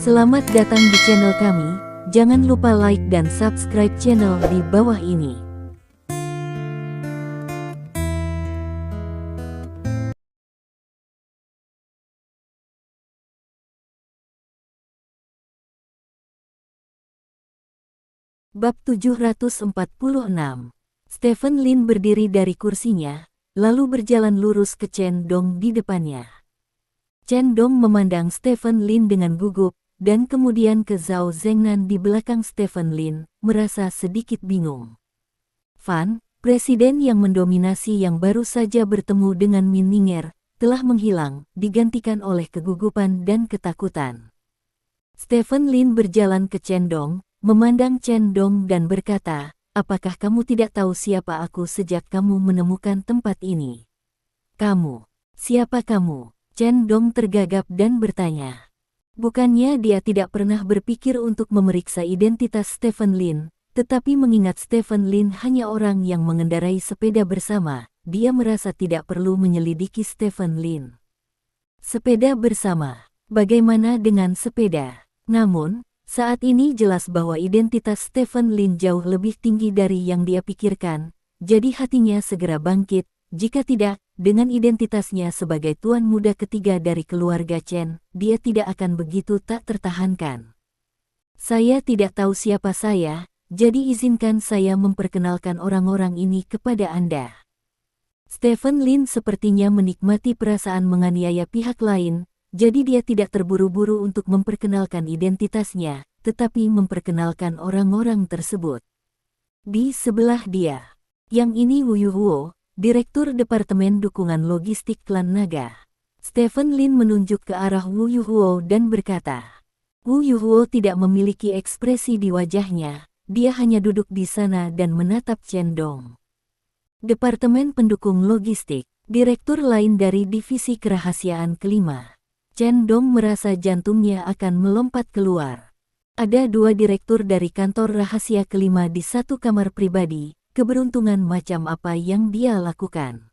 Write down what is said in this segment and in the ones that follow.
Selamat datang di channel kami, jangan lupa like dan subscribe channel di bawah ini. Bab 746. Stephen Lin berdiri dari kursinya, lalu berjalan lurus ke Chen Dong di depannya. Chen Dong memandang Stephen Lin dengan gugup, dan kemudian ke Zhao Zengnan di belakang Stephen Lin, merasa sedikit bingung. Fan, presiden yang mendominasi yang baru saja bertemu dengan Min Ninger, telah menghilang, digantikan oleh kegugupan dan ketakutan. Stephen Lin berjalan ke Chen Dong, memandang Chen Dong dan berkata, "Apakah kamu tidak tahu siapa aku sejak kamu menemukan tempat ini?" "Kamu? Siapa kamu?" Chen Dong tergagap dan bertanya. Bukannya dia tidak pernah berpikir untuk memeriksa identitas Stephen Lin, tetapi mengingat Stephen Lin hanya orang yang mengendarai sepeda bersama, dia merasa tidak perlu menyelidiki Stephen Lin. Sepeda bersama? Bagaimana dengan sepeda? Namun, saat ini jelas bahwa identitas Stephen Lin jauh lebih tinggi dari yang dia pikirkan, jadi hatinya segera bangkit. Jika tidak, dengan identitasnya sebagai tuan muda ketiga dari keluarga Chen, dia tidak akan begitu tak tertahankan. "Saya tidak tahu siapa saya, jadi izinkan saya memperkenalkan orang-orang ini kepada Anda." Stephen Lin sepertinya menikmati perasaan menganiaya pihak lain, jadi dia tidak terburu-buru untuk memperkenalkan identitasnya, tetapi memperkenalkan orang-orang tersebut. Di sebelah dia, yang ini Wu Yuhuo, Direktur Departemen Dukungan Logistik Klan Naga. Stephen Lin menunjuk ke arah Wu Yuhuo dan berkata. Wu Yuhuo tidak memiliki ekspresi di wajahnya, dia hanya duduk di sana dan menatap Chen Dong. Departemen Pendukung Logistik, direktur lain dari Divisi Kerahasiaan kelima. Chen Dong merasa jantungnya akan melompat keluar. Ada dua direktur dari kantor rahasia kelima di satu kamar pribadi. Keberuntungan macam apa yang dia lakukan.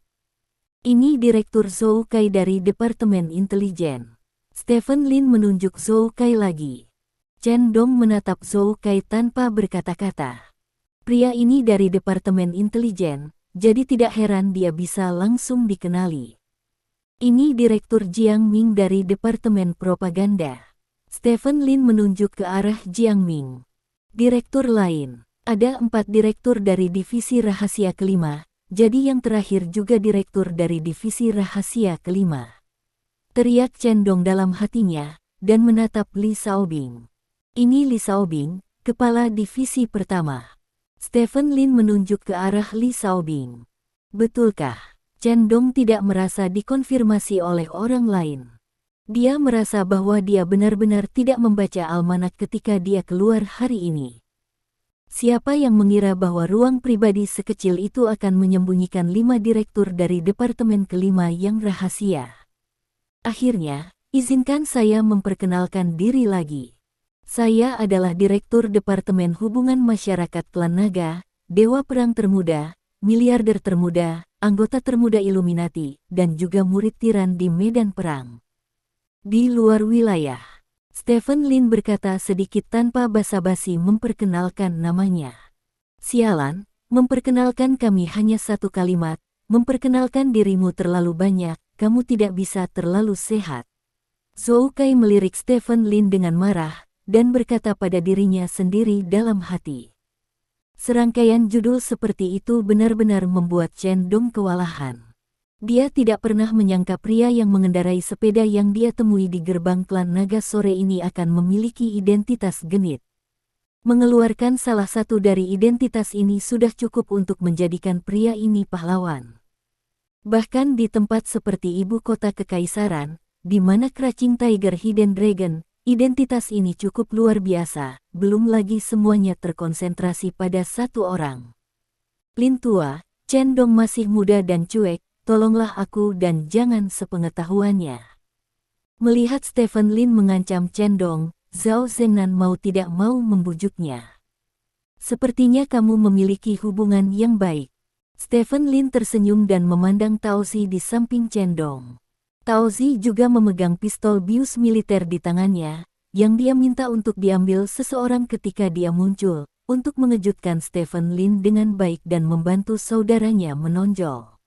Ini Direktur Zhou Kai dari Departemen Intelijen. Stephen Lin menunjuk Zhou Kai lagi. Chen Dong menatap Zhou Kai tanpa berkata-kata. Pria ini dari Departemen Intelijen, jadi tidak heran dia bisa langsung dikenali. Ini Direktur Jiang Ming dari Departemen Propaganda. Stephen Lin menunjuk ke arah Jiang Ming. Direktur lain. Ada 4 direktur dari Divisi Rahasia kelima, jadi yang terakhir juga direktur dari Divisi Rahasia kelima. Teriak Chen Dong dalam hatinya, dan menatap Li Shaobing. Ini Li Shaobing, kepala divisi pertama. Stephen Lin menunjuk ke arah Li Shaobing. Betulkah? Chen Dong tidak merasa dikonfirmasi oleh orang lain. Dia merasa bahwa dia benar-benar tidak membaca almanak ketika dia keluar hari ini. Siapa yang mengira bahwa ruang pribadi sekecil itu akan menyembunyikan 5 direktur dari departemen kelima yang rahasia? Akhirnya, izinkan saya memperkenalkan diri lagi. Saya adalah Direktur Departemen Hubungan Masyarakat Klan Naga, Dewa Perang Termuda, Miliarder Termuda, Anggota Termuda Illuminati, dan juga murid tiran di medan perang. Di luar wilayah. Stephen Lin berkata sedikit tanpa basa-basi memperkenalkan namanya. Sialan, memperkenalkan kami hanya satu kalimat, memperkenalkan dirimu terlalu banyak, kamu tidak bisa terlalu sehat. Zhou Kai melirik Stephen Lin dengan marah, dan berkata pada dirinya sendiri dalam hati. Serangkaian judul seperti itu benar-benar membuat Chen Dong kewalahan. Dia tidak pernah menyangka pria yang mengendarai sepeda yang dia temui di gerbang Klan Naga sore ini akan memiliki identitas genit. Mengeluarkan salah satu dari identitas ini sudah cukup untuk menjadikan pria ini pahlawan. Bahkan di tempat seperti ibu kota kekaisaran, di mana Crouching Tiger Hidden Dragon, identitas ini cukup luar biasa, belum lagi semuanya terkonsentrasi pada satu orang. Lin tua, Chen Dong masih muda dan cuek. Tolonglah aku dan jangan sepengetahuannya. Melihat Stephen Lin mengancam Chen Dong, Zhao Zengnan mau tidak mau membujuknya. Sepertinya kamu memiliki hubungan yang baik. Stephen Lin tersenyum dan memandang Taozi di samping Chen Dong. Taozi juga memegang pistol bius militer di tangannya, yang dia minta untuk diambil seseorang ketika dia muncul, untuk mengejutkan Stephen Lin dengan baik dan membantu saudaranya menonjol.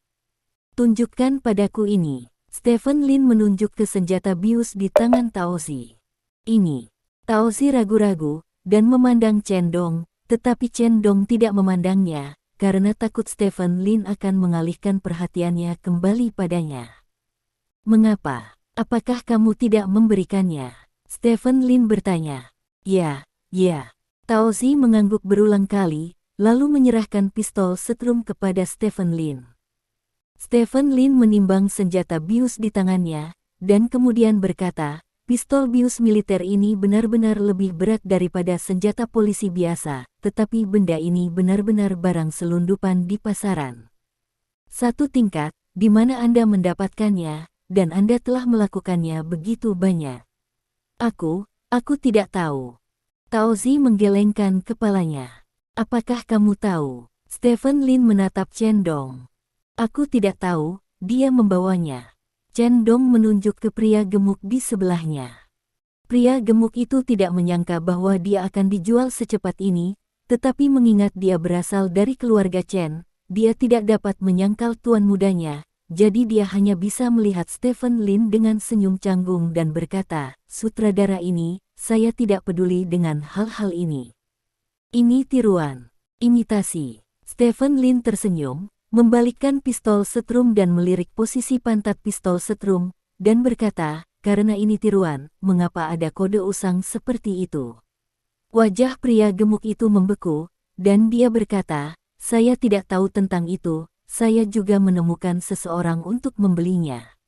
Tunjukkan padaku ini. Stephen Lin menunjuk ke senjata bius di tangan Taozi. Ini. Taozi ragu-ragu, dan memandang Chen Dong, tetapi Chen Dong tidak memandangnya, karena takut Stephen Lin akan mengalihkan perhatiannya kembali padanya. Mengapa? Apakah kamu tidak memberikannya? Stephen Lin bertanya. Ya. Taozi mengangguk berulang kali, lalu menyerahkan pistol setrum kepada Stephen Lin. Stephen Lin menimbang senjata bius di tangannya, dan kemudian berkata, pistol bius militer ini benar-benar lebih berat daripada senjata polisi biasa, tetapi benda ini benar-benar barang selundupan di pasaran. Satu tingkat, di mana Anda mendapatkannya, dan Anda telah melakukannya begitu banyak. Aku tidak tahu. Taozi menggelengkan kepalanya. Apakah kamu tahu? Stephen Lin menatap Chen Dong. Aku tidak tahu, dia membawanya. Chen Dong menunjuk ke pria gemuk di sebelahnya. Pria gemuk itu tidak menyangka bahwa dia akan dijual secepat ini, tetapi mengingat dia berasal dari keluarga Chen, dia tidak dapat menyangkal tuan mudanya, jadi dia hanya bisa melihat Stephen Lin dengan senyum canggung dan berkata, sutradara ini, saya tidak peduli dengan hal-hal ini. Ini tiruan, imitasi. Stephen Lin tersenyum, membalikkan pistol setrum dan melirik posisi pantat pistol setrum, dan berkata, karena ini tiruan, mengapa ada kode usang seperti itu? Wajah pria gemuk itu membeku, dan dia berkata, saya tidak tahu tentang itu, saya juga menemukan seseorang untuk membelinya.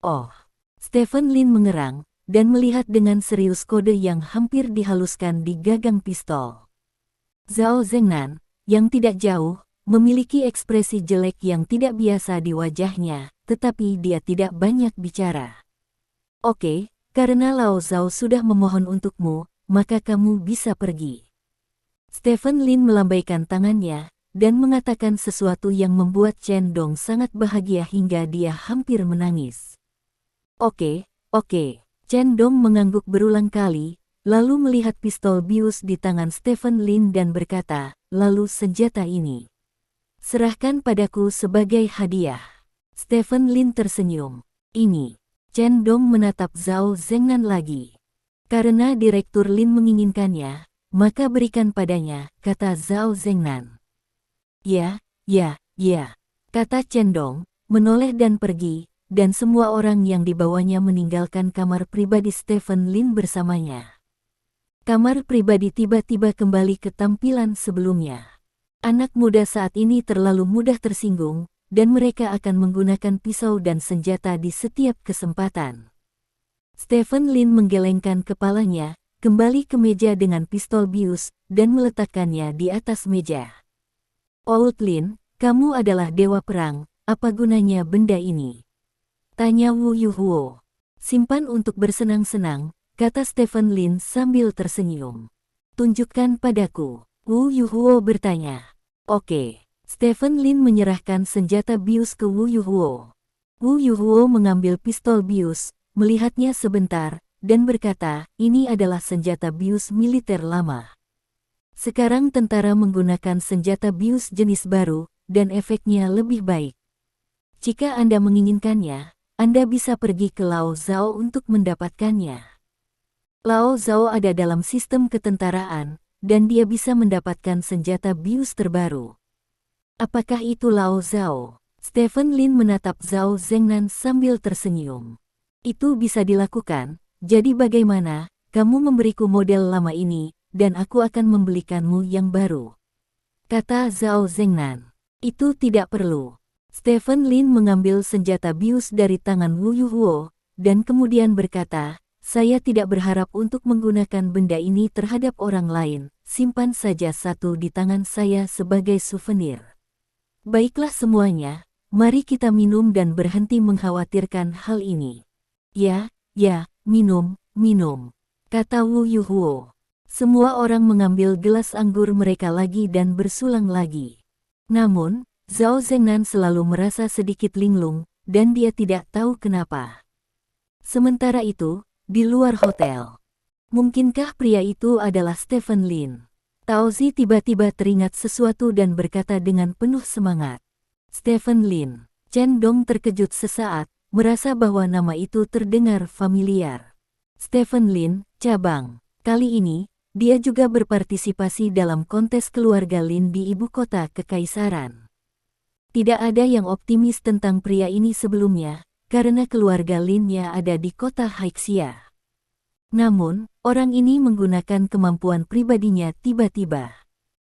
Oh, Stephen Lin mengerang, dan melihat dengan serius kode yang hampir dihaluskan di gagang pistol. Zhao Zengnan, yang tidak jauh, memiliki ekspresi jelek yang tidak biasa di wajahnya, tetapi dia tidak banyak bicara. Oke, karena Lao Zhao sudah memohon untukmu, maka kamu bisa pergi. Stephen Lin melambaikan tangannya, dan mengatakan sesuatu yang membuat Chen Dong sangat bahagia hingga dia hampir menangis. Oke. Chen Dong mengangguk berulang kali, lalu melihat pistol bius di tangan Stephen Lin dan berkata, lalu senjata ini. Serahkan padaku sebagai hadiah. Stephen Lin tersenyum. Ini. Chen Dong menatap Zhao Zengnan lagi. Karena Direktur Lin menginginkannya, maka berikan padanya, kata Zhao Zengnan. Ya, kata Chen Dong, menoleh dan pergi, dan semua orang yang dibawanya meninggalkan kamar pribadi Stephen Lin bersamanya. Kamar pribadi tiba-tiba kembali ke tampilan sebelumnya. Anak muda saat ini terlalu mudah tersinggung, dan mereka akan menggunakan pisau dan senjata di setiap kesempatan. Stephen Lin menggelengkan kepalanya, kembali ke meja dengan pistol bius, dan meletakkannya di atas meja. Old Lin, kamu adalah dewa perang, apa gunanya benda ini? Tanya Wu Yuhuo. Simpan untuk bersenang-senang, kata Stephen Lin sambil tersenyum. Tunjukkan padaku. Wu Yuhuo bertanya. Oke. Stephen Lin menyerahkan senjata bius ke Wu Yuhuo. Wu Yuhuo mengambil pistol bius, melihatnya sebentar, dan berkata, ini adalah senjata bius militer lama. Sekarang tentara menggunakan senjata bius jenis baru, dan efeknya lebih baik. Jika Anda menginginkannya, Anda bisa pergi ke Lao Zhao untuk mendapatkannya. Lao Zhao ada dalam sistem ketentaraan, dan dia bisa mendapatkan senjata bius terbaru. Apakah itu Lao Zhao? Stephen Lin menatap Zhao Zengnan sambil tersenyum. Itu bisa dilakukan, jadi bagaimana, kamu memberiku model lama ini, dan aku akan membelikanmu yang baru. Kata Zhao Zengnan. Itu tidak perlu. Stephen Lin mengambil senjata bius dari tangan Wu Yuhuo, dan kemudian berkata, saya tidak berharap untuk menggunakan benda ini terhadap orang lain, simpan saja satu di tangan saya sebagai souvenir. Baiklah semuanya, mari kita minum dan berhenti mengkhawatirkan hal ini. Ya, minum, kata Wu Yuhuo. Semua orang mengambil gelas anggur mereka lagi dan bersulang lagi. Namun, Zhao Zengnan selalu merasa sedikit linglung, dan dia tidak tahu kenapa. Sementara itu, di luar hotel, Mungkinkah pria itu adalah Stephen Lin? Taozi tiba-tiba teringat sesuatu dan berkata dengan penuh semangat. Stephen Lin. Chen Dong terkejut sesaat, merasa bahwa nama itu terdengar familiar. Stephen Lin, cabang. Kali ini, dia juga berpartisipasi dalam kontes keluarga Lin di ibu kota kekaisaran. Tidak ada yang optimis tentang pria ini sebelumnya, karena keluarga Lin-nya ada di kota Haixia. Namun, orang ini menggunakan kemampuan pribadinya tiba-tiba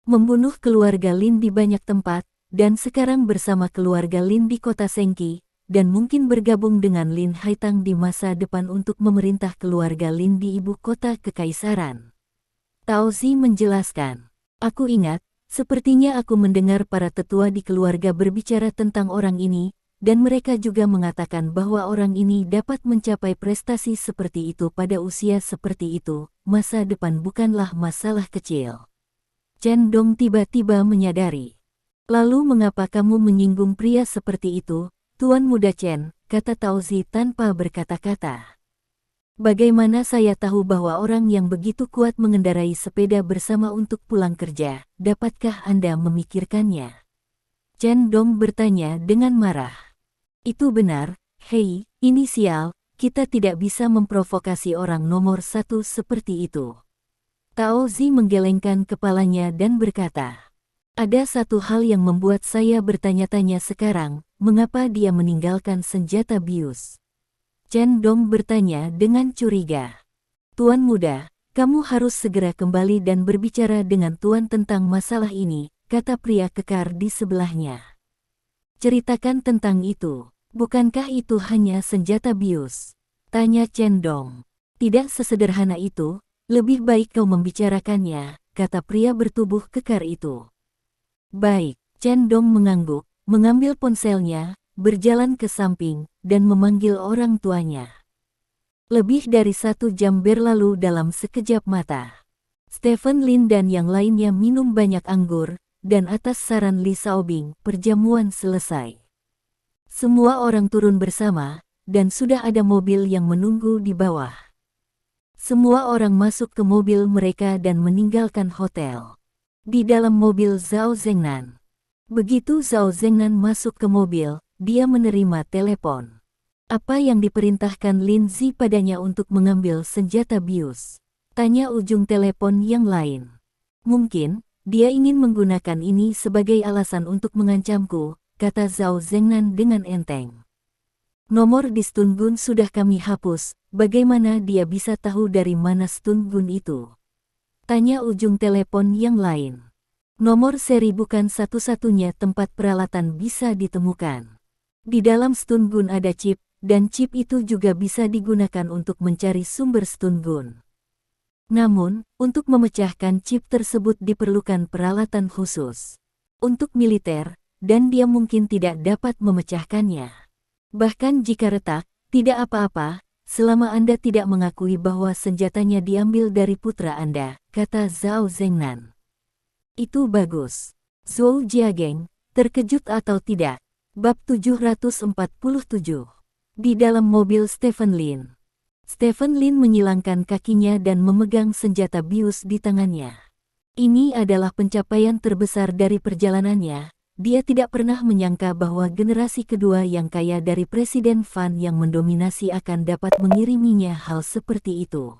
membunuh keluarga Lin di banyak tempat, dan sekarang bersama keluarga Lin di kota Sengqi, dan mungkin bergabung dengan Lin Haitang di masa depan untuk memerintah keluarga Lin di ibu kota kekaisaran. Taozi menjelaskan, aku ingat, sepertinya aku mendengar para tetua di keluarga berbicara tentang orang ini, dan mereka juga mengatakan bahwa orang ini dapat mencapai prestasi seperti itu pada usia seperti itu, masa depan bukanlah masalah kecil. Chen Dong tiba-tiba menyadari. Lalu mengapa kamu menyinggung pria seperti itu, Tuan Muda Chen, kata Taozi tanpa berkata-kata. Bagaimana saya tahu bahwa orang yang begitu kuat mengendarai sepeda bersama untuk pulang kerja, dapatkah Anda memikirkannya? Chen Dong bertanya dengan marah. Itu benar, hei, inisial, kita tidak bisa memprovokasi orang nomor satu seperti itu. Taozi menggelengkan kepalanya dan berkata, ada satu hal yang membuat saya bertanya-tanya sekarang, mengapa dia meninggalkan senjata bius? Chen Dong bertanya dengan curiga. Tuan Muda, kamu harus segera kembali dan berbicara dengan Tuan tentang masalah ini, kata pria kekar di sebelahnya. Ceritakan tentang itu. Bukankah itu hanya senjata bius? Tanya Chen Dong. Tidak sesederhana itu, lebih baik kau membicarakannya, kata pria bertubuh kekar itu. Baik, Chen Dong mengangguk, mengambil ponselnya, berjalan ke samping, dan memanggil orang tuanya. Lebih dari 1 jam berlalu dalam sekejap mata. Stephen Lin dan yang lainnya minum banyak anggur, dan atas saran Li Xiaobing, perjamuan selesai. Semua orang turun bersama, dan sudah ada mobil yang menunggu di bawah. Semua orang masuk ke mobil mereka dan meninggalkan hotel. Di dalam mobil Zhao Zengnan. Begitu Zhao Zengnan masuk ke mobil, dia menerima telepon. Apa yang diperintahkan Lin Zi padanya untuk mengambil senjata bius? Tanya ujung telepon yang lain. Mungkin, dia ingin menggunakan ini sebagai alasan untuk mengancamku, kata Zhao Zengnan dengan enteng. Nomor di stun gun sudah kami hapus, bagaimana dia bisa tahu dari mana stun gun itu? Tanya ujung telepon yang lain. Nomor seri bukan satu-satunya tempat peralatan bisa ditemukan. Di dalam stun gun ada chip, dan chip itu juga bisa digunakan untuk mencari sumber stun gun. Namun, untuk memecahkan chip tersebut diperlukan peralatan khusus. Untuk militer, dan dia mungkin tidak dapat memecahkannya. Bahkan jika retak, tidak apa-apa, selama Anda tidak mengakui bahwa senjatanya diambil dari putra Anda, kata Zhao Zengnan. Itu bagus. Zhou Jiageng, terkejut atau tidak? Bab 747. Di dalam mobil Stephen Lin. Stephen Lin menyilangkan kakinya dan memegang senjata bius di tangannya. Ini adalah pencapaian terbesar dari perjalanannya. Dia tidak pernah menyangka bahwa generasi kedua yang kaya dari Presiden Fan yang mendominasi akan dapat mengiriminya hal seperti itu.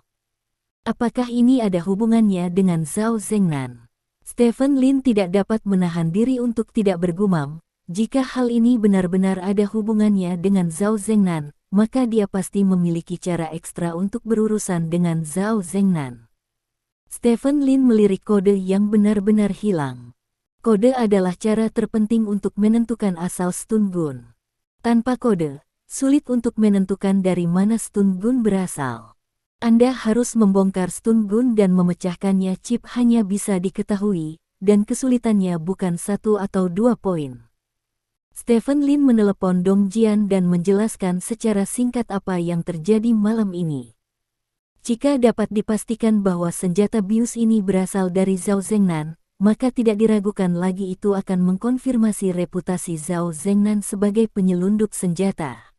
Apakah ini ada hubungannya dengan Zhao Zengnan? Stephen Lin tidak dapat menahan diri untuk tidak bergumam. Jika hal ini benar-benar ada hubungannya dengan Zhao Zengnan, maka dia pasti memiliki cara ekstra untuk berurusan dengan Zhao Zengnan. Stephen Lin melirik kode yang benar-benar hilang. Kode adalah cara terpenting untuk menentukan asal stun gun. Tanpa kode, sulit untuk menentukan dari mana stun gun berasal. Anda harus membongkar stun gun dan memecahkannya. Chip hanya bisa diketahui, dan kesulitannya bukan 1 atau 2 poin. Stephen Lin menelepon Dong Jian dan menjelaskan secara singkat apa yang terjadi malam ini. Jika dapat dipastikan bahwa senjata bius ini berasal dari Zhao Zengnan, maka tidak diragukan lagi itu akan mengkonfirmasi reputasi Zhao Zengnan sebagai penyelundup senjata.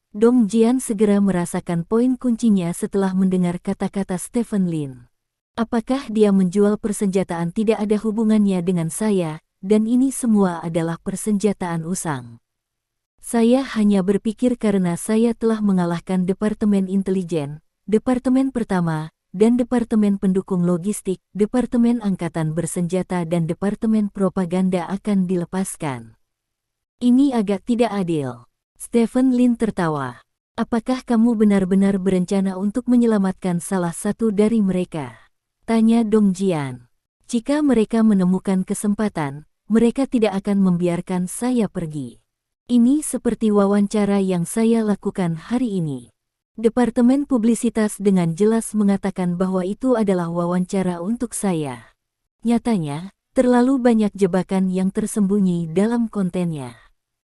Dong Jian segera merasakan poin kuncinya setelah mendengar kata-kata Stephen Lin. Apakah dia menjual persenjataan tidak ada hubungannya dengan saya, dan ini semua adalah persenjataan usang. Saya hanya berpikir karena saya telah mengalahkan Departemen Intelijen, Departemen Pertama, dan Departemen Pendukung Logistik, Departemen Angkatan Bersenjata dan Departemen Propaganda akan dilepaskan. Ini agak tidak adil. Stephen Lin tertawa. Apakah kamu benar-benar berencana untuk menyelamatkan salah satu dari mereka? Tanya Dong Jian. Jika mereka menemukan kesempatan, mereka tidak akan membiarkan saya pergi. Ini seperti wawancara yang saya lakukan hari ini. Departemen Publisitas dengan jelas mengatakan bahwa itu adalah wawancara untuk saya. Nyatanya, terlalu banyak jebakan yang tersembunyi dalam kontennya.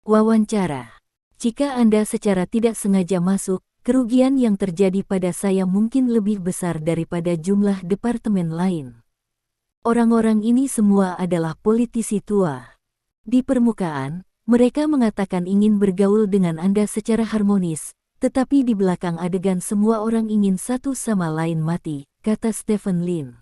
Wawancara. Jika Anda secara tidak sengaja masuk, kerugian yang terjadi pada saya mungkin lebih besar daripada jumlah departemen lain. Orang-orang ini semua adalah politisi tua. Di permukaan, mereka mengatakan ingin bergaul dengan Anda secara harmonis, tetapi di belakang adegan semua orang ingin satu sama lain mati, kata Stephen Lin.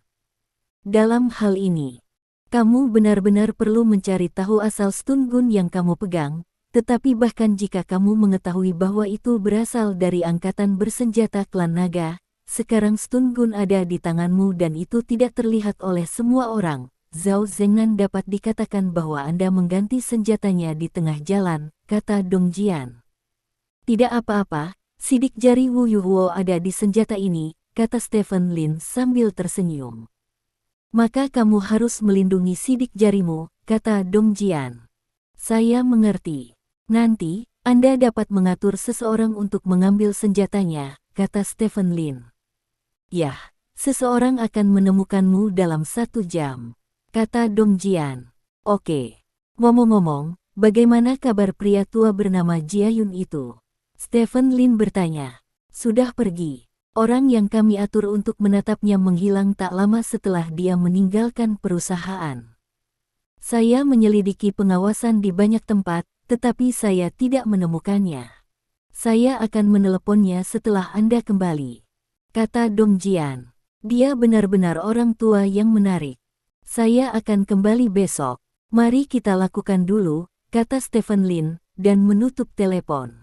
Dalam hal ini, kamu benar-benar perlu mencari tahu asal stun gun yang kamu pegang, tetapi bahkan jika kamu mengetahui bahwa itu berasal dari angkatan bersenjata klan naga, sekarang stun gun ada di tanganmu dan itu tidak terlihat oleh semua orang. Zhao Zengnan dapat dikatakan bahwa Anda mengganti senjatanya di tengah jalan, kata Dong Jian. Tidak apa-apa, sidik jari Wu Yuhuo ada di senjata ini, kata Stephen Lin sambil tersenyum. Maka kamu harus melindungi sidik jarimu, kata Dong Jian. Saya mengerti. Nanti, Anda dapat mengatur seseorang untuk mengambil senjatanya, kata Stephen Lin. Yah, seseorang akan menemukanmu dalam 1 jam, kata Dong Jian. Oke. Ngomong-ngomong, bagaimana kabar pria tua bernama Jiayun itu? Stephen Lin bertanya. Sudah pergi. Orang yang kami atur untuk menatapnya menghilang tak lama setelah dia meninggalkan perusahaan. Saya menyelidiki pengawasan di banyak tempat, tetapi saya tidak menemukannya. Saya akan meneleponnya setelah Anda kembali, kata Dong Jian. Dia benar-benar orang tua yang menarik. Saya akan kembali besok. Mari kita lakukan dulu, kata Stephen Lin, dan menutup telepon.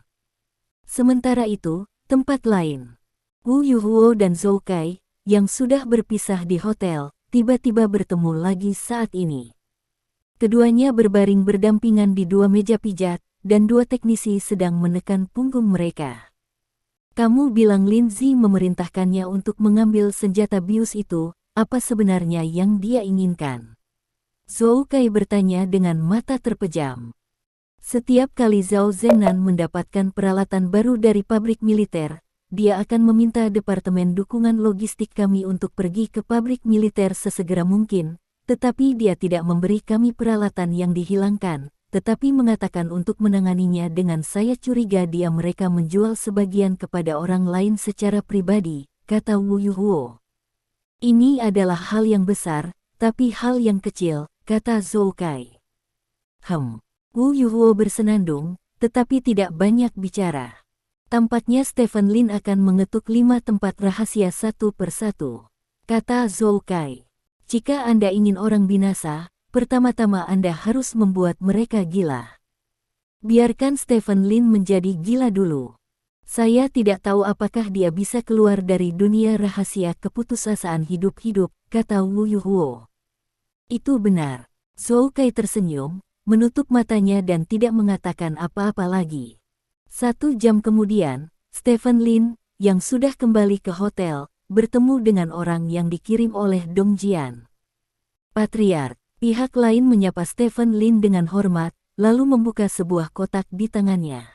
Sementara itu, tempat lain. Wu Yuhuo dan Zhou Kai, yang sudah berpisah di hotel, tiba-tiba bertemu lagi saat ini. Keduanya berbaring berdampingan di 2 meja pijat, dan 2 teknisi sedang menekan punggung mereka. Kamu bilang Lin Zi memerintahkannya untuk mengambil senjata bius itu, apa sebenarnya yang dia inginkan? Zhou Kai bertanya dengan mata terpejam. Setiap kali Zhao Zengnan mendapatkan peralatan baru dari pabrik militer, dia akan meminta Departemen Dukungan Logistik kami untuk pergi ke pabrik militer sesegera mungkin, tetapi dia tidak memberi kami peralatan yang dihilangkan, tetapi mengatakan untuk menanganinya dengan saya curiga dia mereka menjual sebagian kepada orang lain secara pribadi, kata Wu Yuhuo. Ini adalah hal yang besar, tapi hal yang kecil, kata Zhou Kai. Wu Yuhuo bersenandung, tetapi tidak banyak bicara. Tampaknya Stephen Lin akan mengetuk 5 tempat rahasia satu persatu, kata Zhou Kai. Jika Anda ingin orang binasa, pertama-tama Anda harus membuat mereka gila. Biarkan Stephen Lin menjadi gila dulu. Saya tidak tahu apakah dia bisa keluar dari dunia rahasia keputusasaan hidup-hidup, kata Wu Yuhuo. Itu benar. Zhou Kai tersenyum, menutup matanya dan tidak mengatakan apa-apa lagi. 1 jam kemudian, Stephen Lin, yang sudah kembali ke hotel, bertemu dengan orang yang dikirim oleh Dong Jian. Patriark, pihak lain menyapa Stephen Lin dengan hormat, lalu membuka sebuah kotak di tangannya.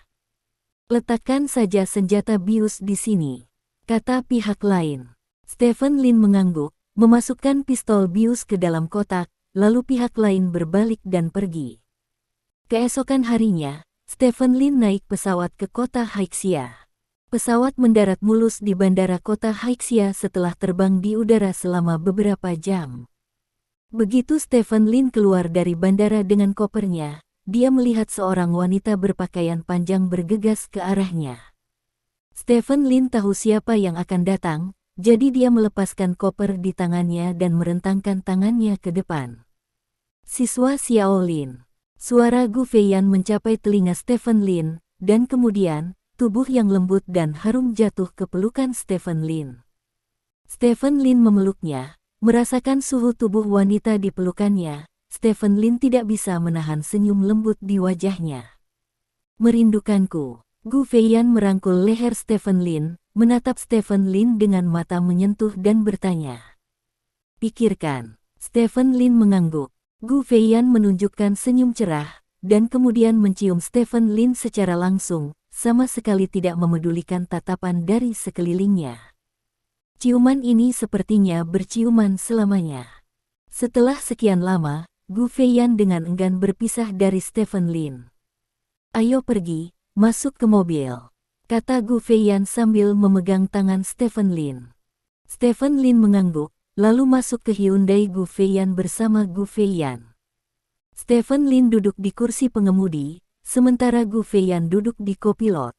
Letakkan saja senjata bius di sini, kata pihak lain. Stephen Lin mengangguk, memasukkan pistol bius ke dalam kotak, lalu pihak lain berbalik dan pergi. Keesokan harinya, Stephen Lin naik pesawat ke kota Haixia. Pesawat mendarat mulus di bandara kota Haixia setelah terbang di udara selama beberapa jam. Begitu Stephen Lin keluar dari bandara dengan kopernya, dia melihat seorang wanita berpakaian panjang bergegas ke arahnya. Stephen Lin tahu siapa yang akan datang, jadi dia melepaskan koper di tangannya dan merentangkan tangannya ke depan. Siswa Xiao Lin. Suara Gu Feiyan mencapai telinga Stephen Lin, dan kemudian, tubuh yang lembut dan harum jatuh ke pelukan Stephen Lin. Stephen Lin memeluknya, merasakan suhu tubuh wanita di pelukannya. Stephen Lin tidak bisa menahan senyum lembut di wajahnya. Merindukanku. Gu Feiyan merangkul leher Stephen Lin, menatap Stephen Lin dengan mata menyentuh dan bertanya. Pikirkan. Stephen Lin mengangguk. Gu Feiyan menunjukkan senyum cerah, dan kemudian mencium Stephen Lin secara langsung, sama sekali tidak memedulikan tatapan dari sekelilingnya. Ciuman ini sepertinya berciuman selamanya. Setelah sekian lama, Gu Feiyan dengan enggan berpisah dari Stephen Lin. Ayo pergi, masuk ke mobil, kata Gu Feiyan sambil memegang tangan Stephen Lin. Stephen Lin mengangguk, lalu masuk ke Hyundai Gu Feiyan bersama Gu Feiyan. Stephen Lin duduk di kursi pengemudi, sementara Gu Feiyan duduk di kopilot.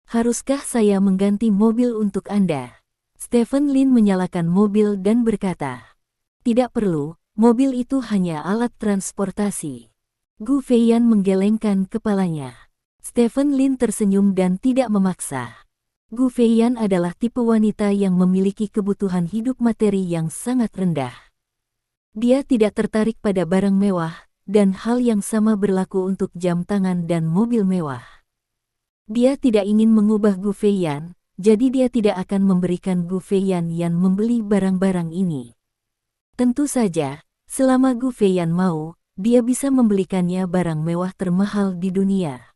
Haruskah saya mengganti mobil untuk Anda? Stephen Lin menyalakan mobil dan berkata, tidak perlu, mobil itu hanya alat transportasi. Gu Feiyan menggelengkan kepalanya. Stephen Lin tersenyum dan tidak memaksa. Gu Feiyan adalah tipe wanita yang memiliki kebutuhan hidup materi yang sangat rendah. Dia tidak tertarik pada barang mewah, dan hal yang sama berlaku untuk jam tangan dan mobil mewah. Dia tidak ingin mengubah Gu Feiyan, jadi dia tidak akan memberikan Gu Feiyan yang membeli barang-barang ini. Tentu saja, selama Gu Feiyan mau, dia bisa membelikannya barang mewah termahal di dunia.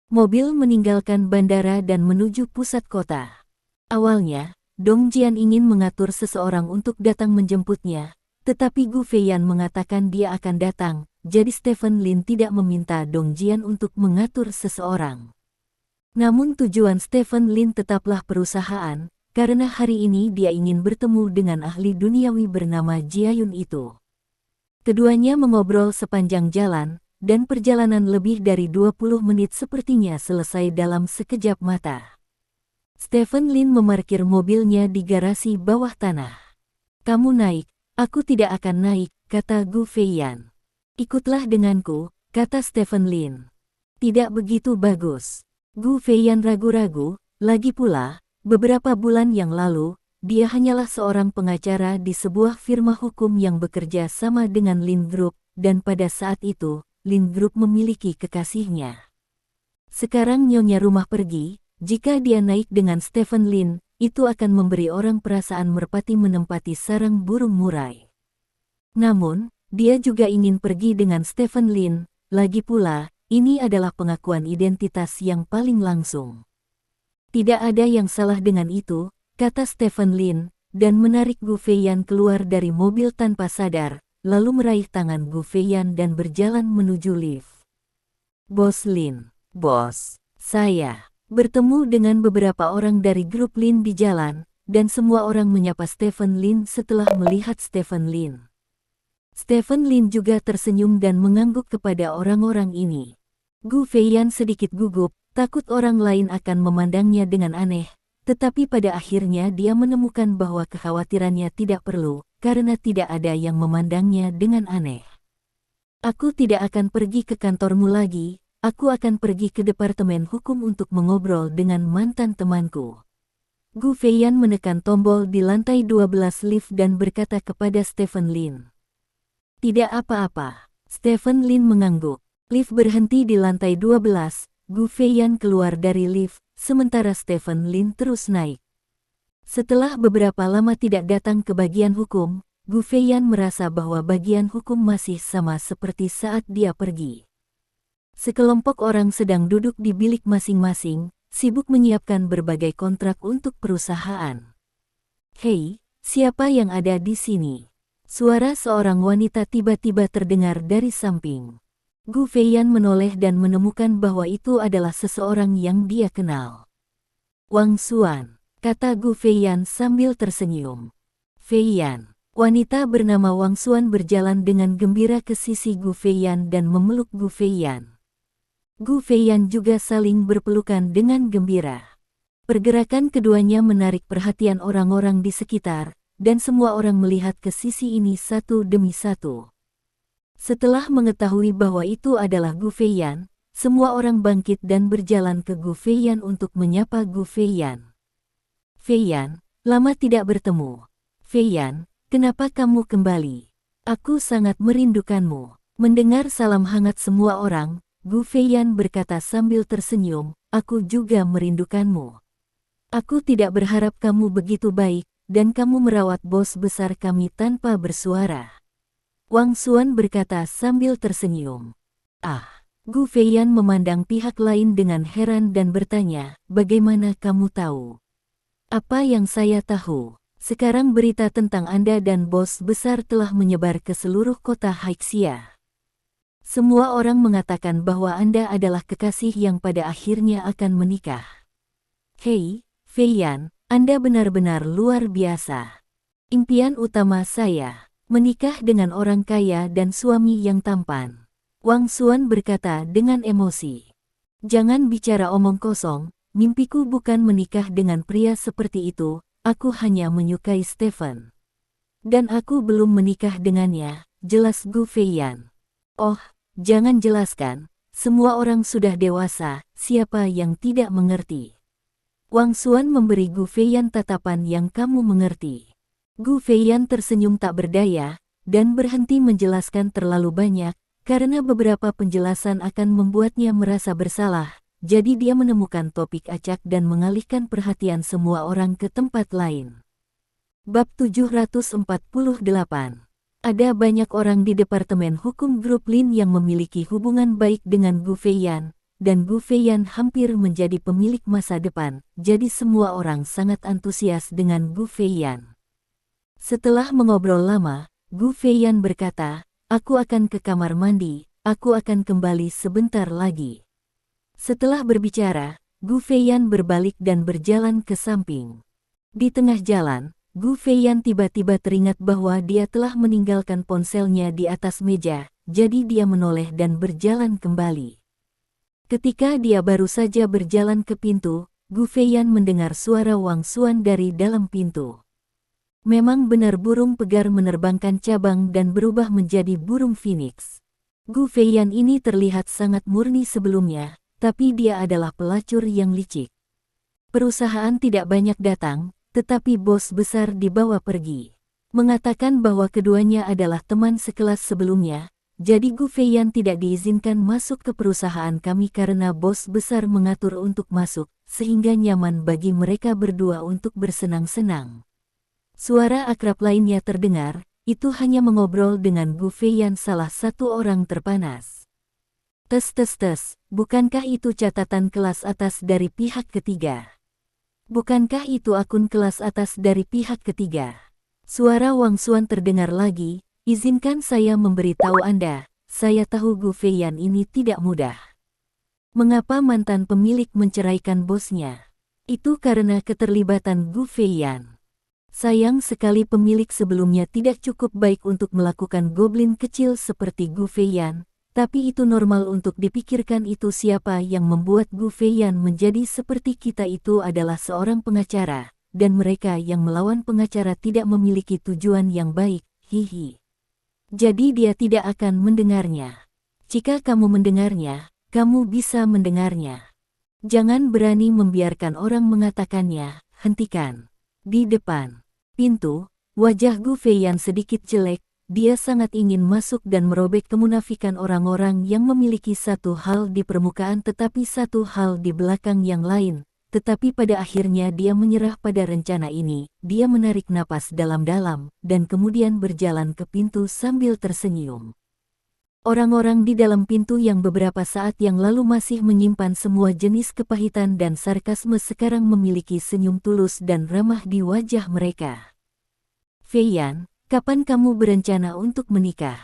Mobil meninggalkan bandara dan menuju pusat kota. Awalnya, Dong Jian ingin mengatur seseorang untuk datang menjemputnya, tetapi Gu Feiyan mengatakan dia akan datang, jadi Stephen Lin tidak meminta Dong Jian untuk mengatur seseorang. Namun tujuan Stephen Lin tetaplah perusahaan, karena hari ini dia ingin bertemu dengan ahli duniawi bernama Jiayun itu. Keduanya mengobrol sepanjang jalan, dan perjalanan lebih dari 20 menit sepertinya selesai dalam sekejap mata. Stephen Lin memarkir mobilnya di garasi bawah tanah. Kamu naik, aku tidak akan naik, kata Gu Feiyan. Ikutlah denganku, kata Stephen Lin. Tidak begitu bagus. Gu Feiyan ragu-ragu, lagi pula, beberapa bulan yang lalu, dia hanyalah seorang pengacara di sebuah firma hukum yang bekerja sama dengan Lin Group, dan pada saat itu, Lin Group memiliki kekasihnya. Sekarang nyonya rumah pergi, jika dia naik dengan Stephen Lin, itu akan memberi orang perasaan merpati menempati sarang burung murai. Namun, dia juga ingin pergi dengan Stephen Lin, lagi pula, ini adalah pengakuan identitas yang paling langsung. Tidak ada yang salah dengan itu, kata Stephen Lin, dan menarik Gu Feiyan keluar dari mobil tanpa sadar, lalu meraih tangan Gu Feiyan dan berjalan menuju lift. Bos Lin, bos, saya bertemu dengan beberapa orang dari grup Lin di jalan, dan semua orang menyapa Stephen Lin setelah melihat Stephen Lin. Stephen Lin juga tersenyum dan mengangguk kepada orang-orang ini. Gu Feiyan sedikit gugup, takut orang lain akan memandangnya dengan aneh, tetapi pada akhirnya dia menemukan bahwa kekhawatirannya tidak perlu, karena tidak ada yang memandangnya dengan aneh. Aku tidak akan pergi ke kantormu lagi, aku akan pergi ke Departemen Hukum untuk mengobrol dengan mantan temanku. Gu Feiyan menekan tombol di lantai 12 lift dan berkata kepada Stephen Lin. Tidak apa-apa, Stephen Lin mengangguk. Lift berhenti di lantai 12, Gu Feiyan keluar dari lift, sementara Stephen Lin terus naik. Setelah beberapa lama tidak datang ke bagian hukum, Gu Feiyan merasa bahwa bagian hukum masih sama seperti saat dia pergi. Sekelompok orang sedang duduk di bilik masing-masing, sibuk menyiapkan berbagai kontrak untuk perusahaan. Hei, siapa yang ada di sini? Suara seorang wanita tiba-tiba terdengar dari samping. Gu Feiyan menoleh dan menemukan bahwa itu adalah seseorang yang dia kenal. Wang Xuan, kata Gu Feiyan sambil tersenyum. Feiyan, wanita bernama Wang Xuan berjalan dengan gembira ke sisi Gu Feiyan dan memeluk Gu Feiyan. Gu Feiyan juga saling berpelukan dengan gembira. Pergerakan keduanya menarik perhatian orang-orang di sekitar, dan semua orang melihat ke sisi ini satu demi satu. Setelah mengetahui bahwa itu adalah Gu Feiyan, semua orang bangkit dan berjalan ke Gu Feiyan untuk menyapa Gu Feiyan. Feiyan, lama tidak bertemu. Feiyan, kenapa kamu kembali? Aku sangat merindukanmu. Mendengar salam hangat semua orang, Gu Feiyan berkata sambil tersenyum, aku juga merindukanmu. Aku tidak berharap kamu begitu baik, dan kamu merawat bos besar kami tanpa bersuara. Wang Xuan berkata sambil tersenyum. Gu Feiyan memandang pihak lain dengan heran dan bertanya, bagaimana kamu tahu? Apa yang saya tahu? Sekarang berita tentang Anda dan bos besar telah menyebar ke seluruh kota Haixia. Semua orang mengatakan bahwa Anda adalah kekasih yang pada akhirnya akan menikah. Hei, Feiyan, Anda benar-benar luar biasa. Impian utama saya, menikah dengan orang kaya dan suami yang tampan. Wang Xuan berkata dengan emosi. Jangan bicara omong kosong, mimpiku bukan menikah dengan pria seperti itu, aku hanya menyukai Stephen. Dan aku belum menikah dengannya, jelas Gu Feiyan. Oh, jangan jelaskan, semua orang sudah dewasa, siapa yang tidak mengerti? Wang Xuan memberi Gu Feiyan tatapan yang kamu mengerti. Gu Feiyan tersenyum tak berdaya, dan berhenti menjelaskan terlalu banyak, karena beberapa penjelasan akan membuatnya merasa bersalah, jadi dia menemukan topik acak dan mengalihkan perhatian semua orang ke tempat lain. Bab 748. Ada banyak orang di Departemen Hukum Grup Lin yang memiliki hubungan baik dengan Gu Feiyan, dan Gu Feiyan hampir menjadi pemilik masa depan, jadi semua orang sangat antusias dengan Gu Feiyan. Setelah mengobrol lama, Gu Feiyan berkata, aku akan ke kamar mandi, aku akan kembali sebentar lagi. Setelah berbicara, Gu Feiyan berbalik dan berjalan ke samping. Di tengah jalan, Gu Feiyan tiba-tiba teringat bahwa dia telah meninggalkan ponselnya di atas meja, jadi dia menoleh dan berjalan kembali. Ketika dia baru saja berjalan ke pintu, Gu Feiyan mendengar suara Wang Xuan dari dalam pintu. Memang benar burung pegar menerbangkan cabang dan berubah menjadi burung phoenix. Gu Feiyan ini terlihat sangat murni sebelumnya, tapi dia adalah pelacur yang licik. Perusahaan tidak banyak datang, tetapi bos besar dibawa pergi. Mengatakan bahwa keduanya adalah teman sekelas sebelumnya, jadi Gu Feiyan tidak diizinkan masuk ke perusahaan kami karena bos besar mengatur untuk masuk, sehingga nyaman bagi mereka berdua untuk bersenang-senang. Suara akrab lainnya terdengar, itu hanya mengobrol dengan Gu Feiyan salah satu orang terpanas. Tes, bukankah itu catatan kelas atas dari pihak ketiga? Bukankah itu akun kelas atas dari pihak ketiga? Suara Wang Xuan terdengar lagi, izinkan saya memberitahu Anda, saya tahu Gu Feiyan ini tidak mudah. Mengapa mantan pemilik menceraikan bosnya? Itu karena keterlibatan Gu Feiyan. Sayang sekali pemilik sebelumnya tidak cukup baik untuk melakukan goblin kecil seperti Gu Feiyan, tapi itu normal untuk dipikirkan itu siapa yang membuat Gu Feiyan menjadi seperti kita itu adalah seorang pengacara, dan mereka yang melawan pengacara tidak memiliki tujuan yang baik, hihi. Jadi dia tidak akan mendengarnya. Jika kamu mendengarnya, kamu bisa mendengarnya. Jangan berani membiarkan orang mengatakannya, hentikan. Di depan pintu, wajah Gu Feiyan sedikit jelek, dia sangat ingin masuk dan merobek kemunafikan orang-orang yang memiliki satu hal di permukaan tetapi satu hal di belakang yang lain, tetapi pada akhirnya dia menyerah pada rencana ini, dia menarik napas dalam-dalam, dan kemudian berjalan ke pintu sambil tersenyum. Orang-orang di dalam pintu yang beberapa saat yang lalu masih menyimpan semua jenis kepahitan dan sarkasme sekarang memiliki senyum tulus dan ramah di wajah mereka. Feiyan, kapan kamu berencana untuk menikah?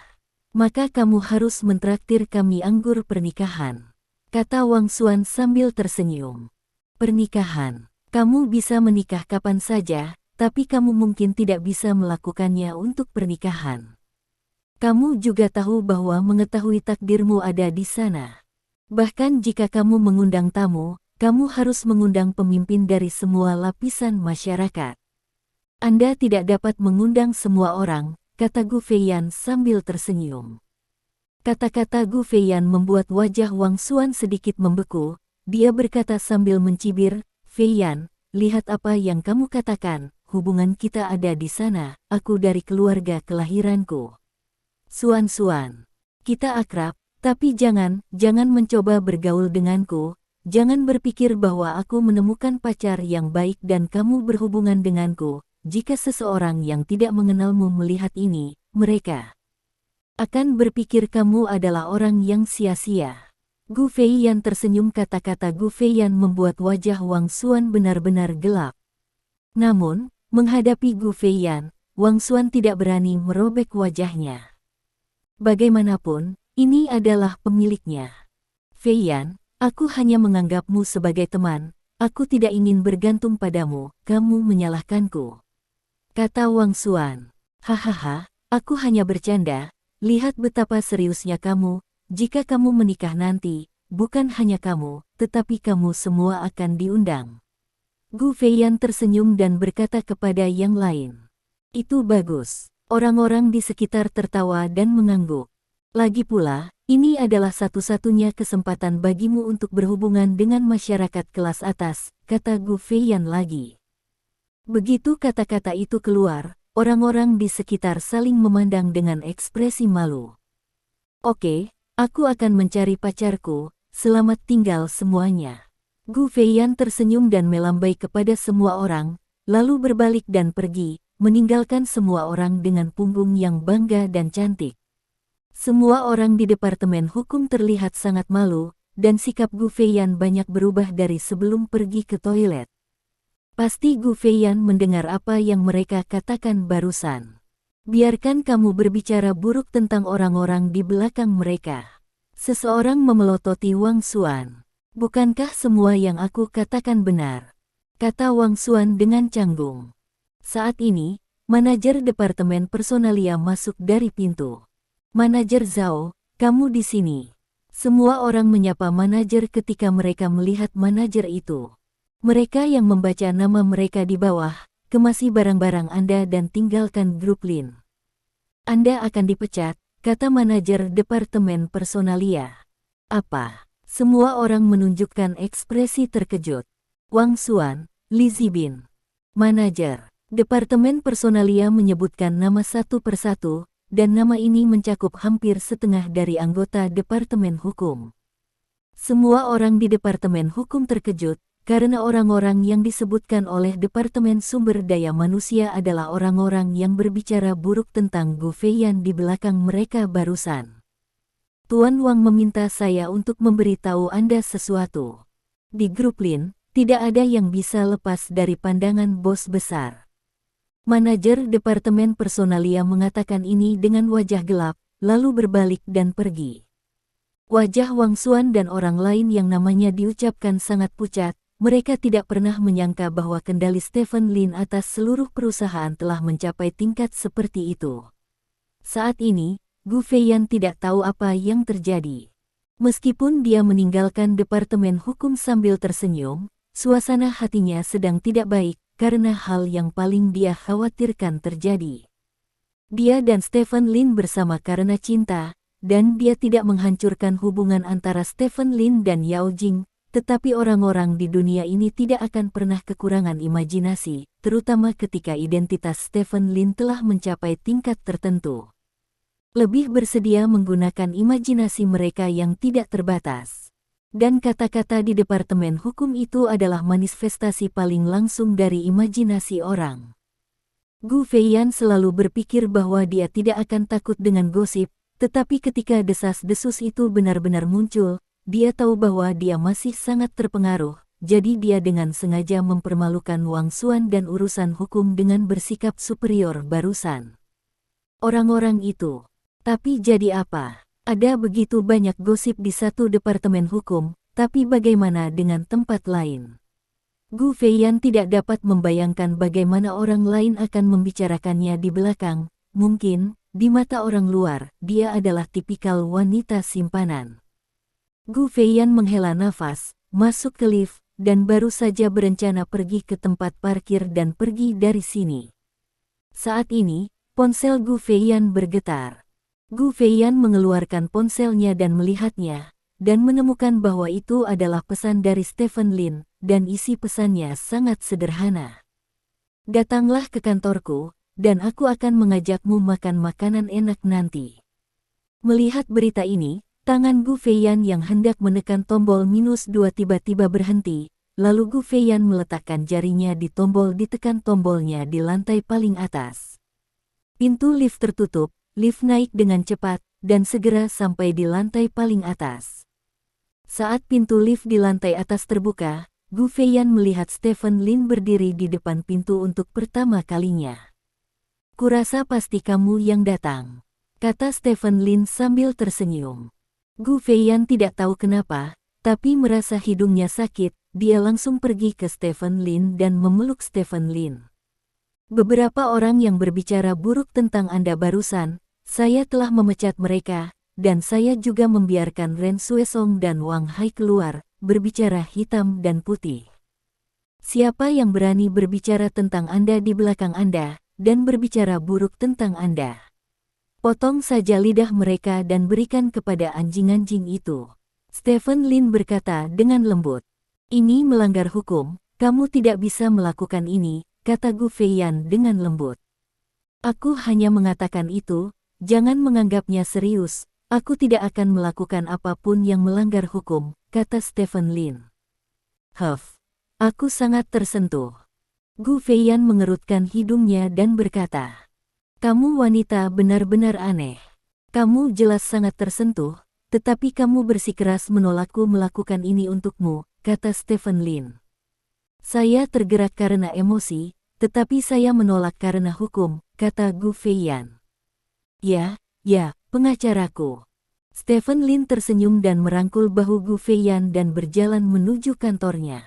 Maka kamu harus mentraktir kami anggur pernikahan, kata Wang Xuan sambil tersenyum. Pernikahan, kamu bisa menikah kapan saja, tapi kamu mungkin tidak bisa melakukannya untuk pernikahan. Kamu juga tahu bahwa mengetahui takdirmu ada di sana. Bahkan jika kamu mengundang tamu, kamu harus mengundang pemimpin dari semua lapisan masyarakat. Anda tidak dapat mengundang semua orang, kata Gu Feiyan sambil tersenyum. Kata-kata Gu Feiyan membuat wajah Wang Xuan sedikit membeku. Dia berkata sambil mencibir, Feiyan, lihat apa yang kamu katakan, hubungan kita ada di sana, aku dari keluarga kelahiranku. Xuan, kita akrab, tapi jangan mencoba bergaul denganku, jangan berpikir bahwa aku menemukan pacar yang baik dan kamu berhubungan denganku. Jika seseorang yang tidak mengenalmu melihat ini, mereka akan berpikir kamu adalah orang yang sia-sia. Gu Feiyan tersenyum. Kata-kata Gu Feiyan membuat wajah Wang Xuan benar-benar gelap. Namun, menghadapi Gu Feiyan, Wang Xuan tidak berani merobek wajahnya. Bagaimanapun, ini adalah pemiliknya. Feiyan, aku hanya menganggapmu sebagai teman, aku tidak ingin bergantung padamu, kamu menyalahkanku. Kata Wang Xuan. Hahaha, aku hanya bercanda, lihat betapa seriusnya kamu, jika kamu menikah nanti, bukan hanya kamu, tetapi kamu semua akan diundang. Gu Feiyan tersenyum dan berkata kepada yang lain. Itu bagus. Orang-orang di sekitar tertawa dan mengangguk. Lagi pula, ini adalah satu-satunya kesempatan bagimu untuk berhubungan dengan masyarakat kelas atas, kata Gu Feiyan lagi. Begitu kata-kata itu keluar, orang-orang di sekitar saling memandang dengan ekspresi malu. Oke, aku akan mencari pacarku, selamat tinggal semuanya. Gu Feiyan tersenyum dan melambai kepada semua orang, lalu berbalik dan pergi, meninggalkan semua orang dengan punggung yang bangga dan cantik. Semua orang di Departemen Hukum terlihat sangat malu, dan sikap Gu Feiyan banyak berubah dari sebelum pergi ke toilet. Pasti Gu Feiyan mendengar apa yang mereka katakan barusan. Biarkan kamu berbicara buruk tentang orang-orang di belakang mereka. Seseorang memelototi Wang Xuan. Bukankah semua yang aku katakan benar? Kata Wang Xuan dengan canggung. Saat ini, manajer Departemen Personalia masuk dari pintu. Manajer Zhao, kamu di sini. Semua orang menyapa manajer ketika mereka melihat manajer itu. Mereka yang membaca nama mereka di bawah, kemasi barang-barang Anda dan tinggalkan grup Lin. Anda akan dipecat, kata manajer Departemen Personalia. Apa? Semua orang menunjukkan ekspresi terkejut. Wang Xuan, Li Zibin. Manajer Departemen Personalia menyebutkan nama satu persatu, dan nama ini mencakup hampir setengah dari anggota Departemen Hukum. Semua orang di Departemen Hukum terkejut, karena orang-orang yang disebutkan oleh Departemen Sumber Daya Manusia adalah orang-orang yang berbicara buruk tentang Gu Feiyan di belakang mereka barusan. Tuan Wang meminta saya untuk memberitahu Anda sesuatu. Di grup Lin, tidak ada yang bisa lepas dari pandangan bos besar. Manajer Departemen Personalia mengatakan ini dengan wajah gelap, lalu berbalik dan pergi. Wajah Wang Xuan dan orang lain yang namanya diucapkan sangat pucat. Mereka tidak pernah menyangka bahwa kendali Stephen Lin atas seluruh perusahaan telah mencapai tingkat seperti itu. Saat ini, Gu Feiyan tidak tahu apa yang terjadi. Meskipun dia meninggalkan Departemen Hukum sambil tersenyum, suasana hatinya sedang tidak baik karena hal yang paling dia khawatirkan terjadi. Dia dan Stephen Lin bersama karena cinta, dan dia tidak menghancurkan hubungan antara Stephen Lin dan Yao Jing. Tetapi orang-orang di dunia ini tidak akan pernah kekurangan imajinasi, terutama ketika identitas Stephen Lin telah mencapai tingkat tertentu. Lebih bersedia menggunakan imajinasi mereka yang tidak terbatas. Dan kata-kata di Departemen Hukum itu adalah manifestasi paling langsung dari imajinasi orang. Gu Feiyan selalu berpikir bahwa dia tidak akan takut dengan gosip, tetapi ketika desas-desus itu benar-benar muncul, dia tahu bahwa dia masih sangat terpengaruh, jadi dia dengan sengaja mempermalukan Wang Xuan dan urusan hukum dengan bersikap superior barusan. Orang-orang itu. Tapi jadi apa? Ada begitu banyak gosip di satu departemen hukum, tapi bagaimana dengan tempat lain? Gu Feiyan tidak dapat membayangkan bagaimana orang lain akan membicarakannya di belakang. Mungkin, di mata orang luar, dia adalah tipikal wanita simpanan. Gu Feiyan menghela nafas, masuk ke lift, dan baru saja berencana pergi ke tempat parkir dan pergi dari sini. Saat ini, ponsel Gu Feiyan bergetar. Gu Feiyan mengeluarkan ponselnya dan melihatnya, dan menemukan bahwa itu adalah pesan dari Stephen Lin, dan isi pesannya sangat sederhana. Datanglah ke kantorku, dan aku akan mengajakmu makan makanan enak nanti. Melihat berita ini, tangan Gu Feiyan yang hendak menekan tombol -2 tiba-tiba berhenti, lalu Gu Feiyan meletakkan jarinya di tombol ditekan tombolnya di lantai paling atas. Pintu lift tertutup, lift naik dengan cepat, dan segera sampai di lantai paling atas. Saat pintu lift di lantai atas terbuka, Gu Feiyan melihat Stephen Lin berdiri di depan pintu untuk pertama kalinya. "Kurasa pasti kamu yang datang," kata Stephen Lin sambil tersenyum. Gu Feiyan tidak tahu kenapa, tapi merasa hidungnya sakit, dia langsung pergi ke Stephen Lin dan memeluk Stephen Lin. "Beberapa orang yang berbicara buruk tentang Anda barusan, saya telah memecat mereka, dan saya juga membiarkan Ren Xuesong dan Wang Hai keluar, berbicara hitam dan putih. Siapa yang berani berbicara tentang Anda di belakang Anda, dan berbicara buruk tentang Anda? Potong saja lidah mereka dan berikan kepada anjing-anjing itu." Stephen Lin berkata dengan lembut. "Ini melanggar hukum, kamu tidak bisa melakukan ini," kata Gu Feiyan dengan lembut. "Aku hanya mengatakan itu, jangan menganggapnya serius, aku tidak akan melakukan apapun yang melanggar hukum," kata Stephen Lin. Aku sangat tersentuh." Gu Feiyan mengerutkan hidungnya dan berkata, "Kamu wanita benar-benar aneh. Kamu jelas sangat tersentuh, tetapi kamu bersikeras menolakku melakukan ini untukmu," kata Stephen Lin. "Saya tergerak karena emosi, tetapi saya menolak karena hukum," kata Gu Feiyan. Ya, pengacaraku." Stephen Lin tersenyum dan merangkul bahu Gu Feiyan dan berjalan menuju kantornya.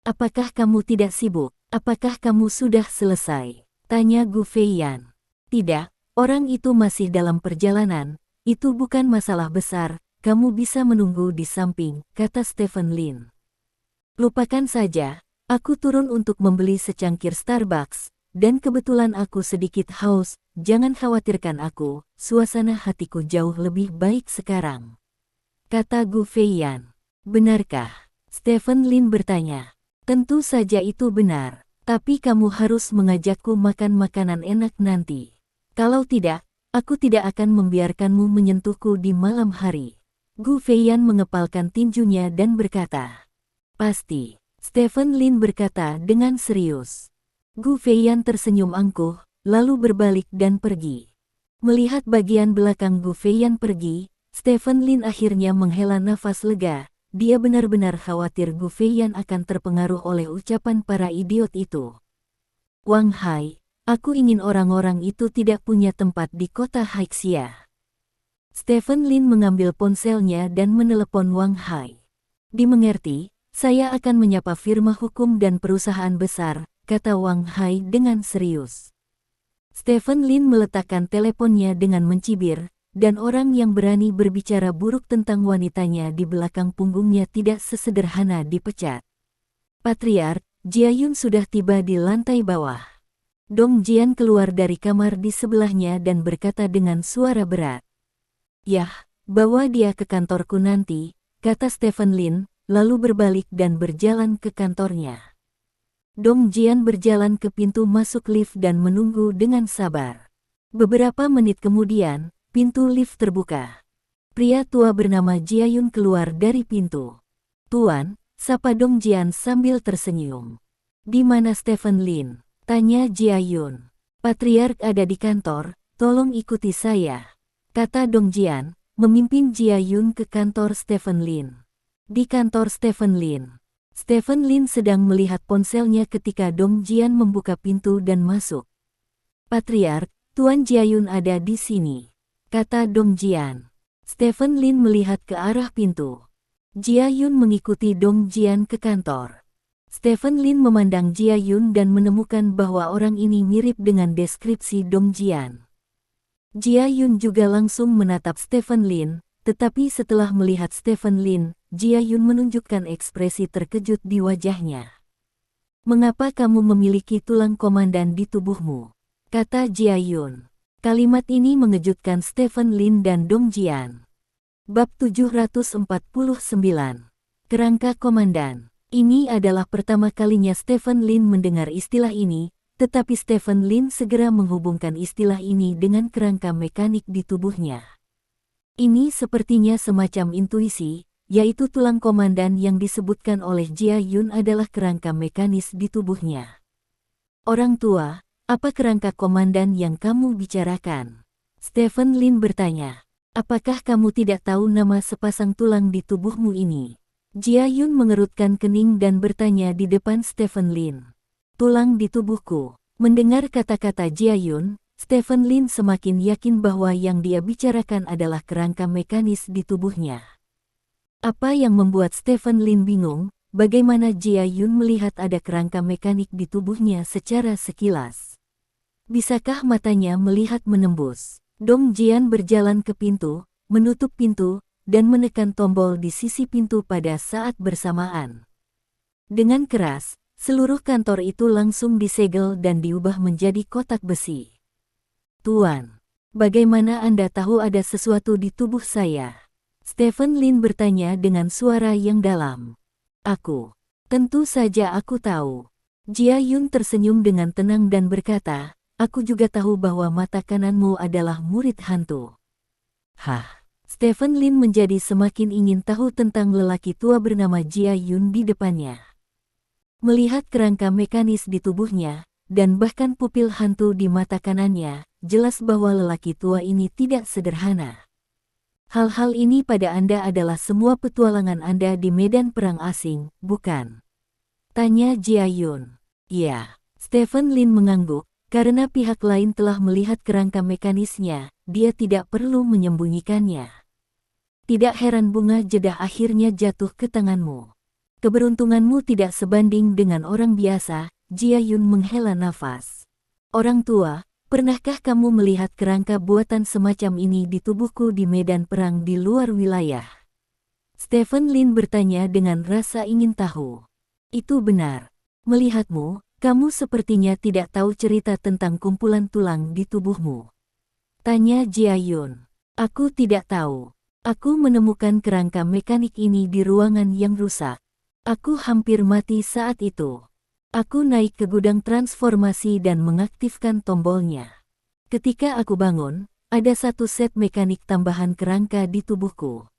"Apakah kamu tidak sibuk? Apakah kamu sudah selesai?" tanya Gu Feiyan. "Tidak, orang itu masih dalam perjalanan, itu bukan masalah besar, kamu bisa menunggu di samping," kata Stephen Lin. "Lupakan saja, aku turun untuk membeli secangkir Starbucks, dan kebetulan aku sedikit haus, jangan khawatirkan aku, suasana hatiku jauh lebih baik sekarang," kata Gu Feiyan. "Benarkah?" Stephen Lin bertanya. "Tentu saja itu benar, tapi kamu harus mengajakku makan makanan enak nanti. Kalau tidak, aku tidak akan membiarkanmu menyentuhku di malam hari." Gu Feiyan mengepalkan tinjunya dan berkata. "Pasti," Stephen Lin berkata dengan serius. Gu Feiyan tersenyum angkuh, lalu berbalik dan pergi. Melihat bagian belakang Gu Feiyan pergi, Stephen Lin akhirnya menghela nafas lega. Dia benar-benar khawatir Gu Feiyan akan terpengaruh oleh ucapan para idiot itu. "Wang Hai, aku ingin orang-orang itu tidak punya tempat di kota Haixia." Stephen Lin mengambil ponselnya dan menelepon Wang Hai. "Dimengerti, saya akan menyapa firma hukum dan perusahaan besar," kata Wang Hai dengan serius. Stephen Lin meletakkan teleponnya dengan mencibir, dan orang yang berani berbicara buruk tentang wanitanya di belakang punggungnya tidak sesederhana dipecat. Patriark, Jiayun sudah tiba di lantai bawah. Dong Jian keluar dari kamar di sebelahnya dan berkata dengan suara berat. "Yah, bawa dia ke kantorku nanti," kata Stephen Lin, lalu berbalik dan berjalan ke kantornya. Dong Jian berjalan ke pintu masuk lift dan menunggu dengan sabar. Beberapa menit kemudian, pintu lift terbuka. Pria tua bernama Jiayun keluar dari pintu. "Tuan," sapa Dong Jian sambil tersenyum. "Di mana Stephen Lin?" tanya Jiayun. "Patriark ada di kantor, tolong ikuti saya," kata Dong Jian, memimpin Jiayun ke kantor Stephen Lin. Di kantor Stephen Lin, Stephen Lin sedang melihat ponselnya ketika Dong Jian membuka pintu dan masuk. "Patriark, Tuan Jiayun ada di sini," kata Dong Jian. Stephen Lin melihat ke arah pintu. Jiayun mengikuti Dong Jian ke kantor. Stephen Lin memandang Jiayun dan menemukan bahwa orang ini mirip dengan deskripsi Dong Jian. Jiayun juga langsung menatap Stephen Lin, tetapi setelah melihat Stephen Lin, Jia Yun menunjukkan ekspresi terkejut di wajahnya. "Mengapa kamu memiliki tulang komandan di tubuhmu?" kata Jia Yun. Kalimat ini mengejutkan Stephen Lin dan Dong Jian. Bab 749. Kerangka Komandan. Ini adalah pertama kalinya Stephen Lin mendengar istilah ini, tetapi Stephen Lin segera menghubungkan istilah ini dengan kerangka mekanik di tubuhnya. Ini sepertinya semacam intuisi, yaitu tulang komandan yang disebutkan oleh Jia Yun adalah kerangka mekanis di tubuhnya. "Orang tua, apa kerangka komandan yang kamu bicarakan?" Stephen Lin bertanya. "Apakah kamu tidak tahu nama sepasang tulang di tubuhmu ini?" Jia Yun mengerutkan kening dan bertanya di depan Stephen Lin. "Tulang di tubuhku." Mendengar kata-kata Jia Yun, Stephen Lin semakin yakin bahwa yang dia bicarakan adalah kerangka mekanis di tubuhnya. Apa yang membuat Stephen Lin bingung, bagaimana Jia Yun melihat ada kerangka mekanik di tubuhnya secara sekilas. Bisakah matanya melihat menembus? Dong Jian berjalan ke pintu, menutup pintu, dan menekan tombol di sisi pintu pada saat bersamaan. Dengan keras, seluruh kantor itu langsung disegel dan diubah menjadi kotak besi. "Tuan, bagaimana Anda tahu ada sesuatu di tubuh saya?" Stephen Lin bertanya dengan suara yang dalam. Tentu saja aku tahu." Jia Yun tersenyum dengan tenang dan berkata, "Aku juga tahu bahwa mata kananmu adalah murid hantu." Hah? Stephen Lin menjadi semakin ingin tahu tentang lelaki tua bernama Jia Yun di depannya. Melihat kerangka mekanis di tubuhnya, dan bahkan pupil hantu di mata kanannya, jelas bahwa lelaki tua ini tidak sederhana. "Hal-hal ini pada Anda adalah semua petualangan Anda di medan perang asing, bukan?" tanya Jia Yun. "Ya." Stephen Lin mengangguk, karena pihak lain telah melihat kerangka mekanisnya, dia tidak perlu menyembunyikannya. "Tidak heran bunga jedah akhirnya jatuh ke tanganmu. Keberuntunganmu tidak sebanding dengan orang biasa." Jia Yun menghela nafas. "Orang tua, pernahkah kamu melihat kerangka buatan semacam ini di tubuhku di medan perang di luar wilayah?" Stephen Lin bertanya dengan rasa ingin tahu. "Itu benar. Melihatmu, kamu sepertinya tidak tahu cerita tentang kumpulan tulang di tubuhmu," tanya Jia Yun. "Aku tidak tahu. Aku menemukan kerangka mekanik ini di ruangan yang rusak. Aku hampir mati saat itu. Aku naik ke gudang transformasi dan mengaktifkan tombolnya. Ketika aku bangun, ada satu set mekanik tambahan kerangka di tubuhku."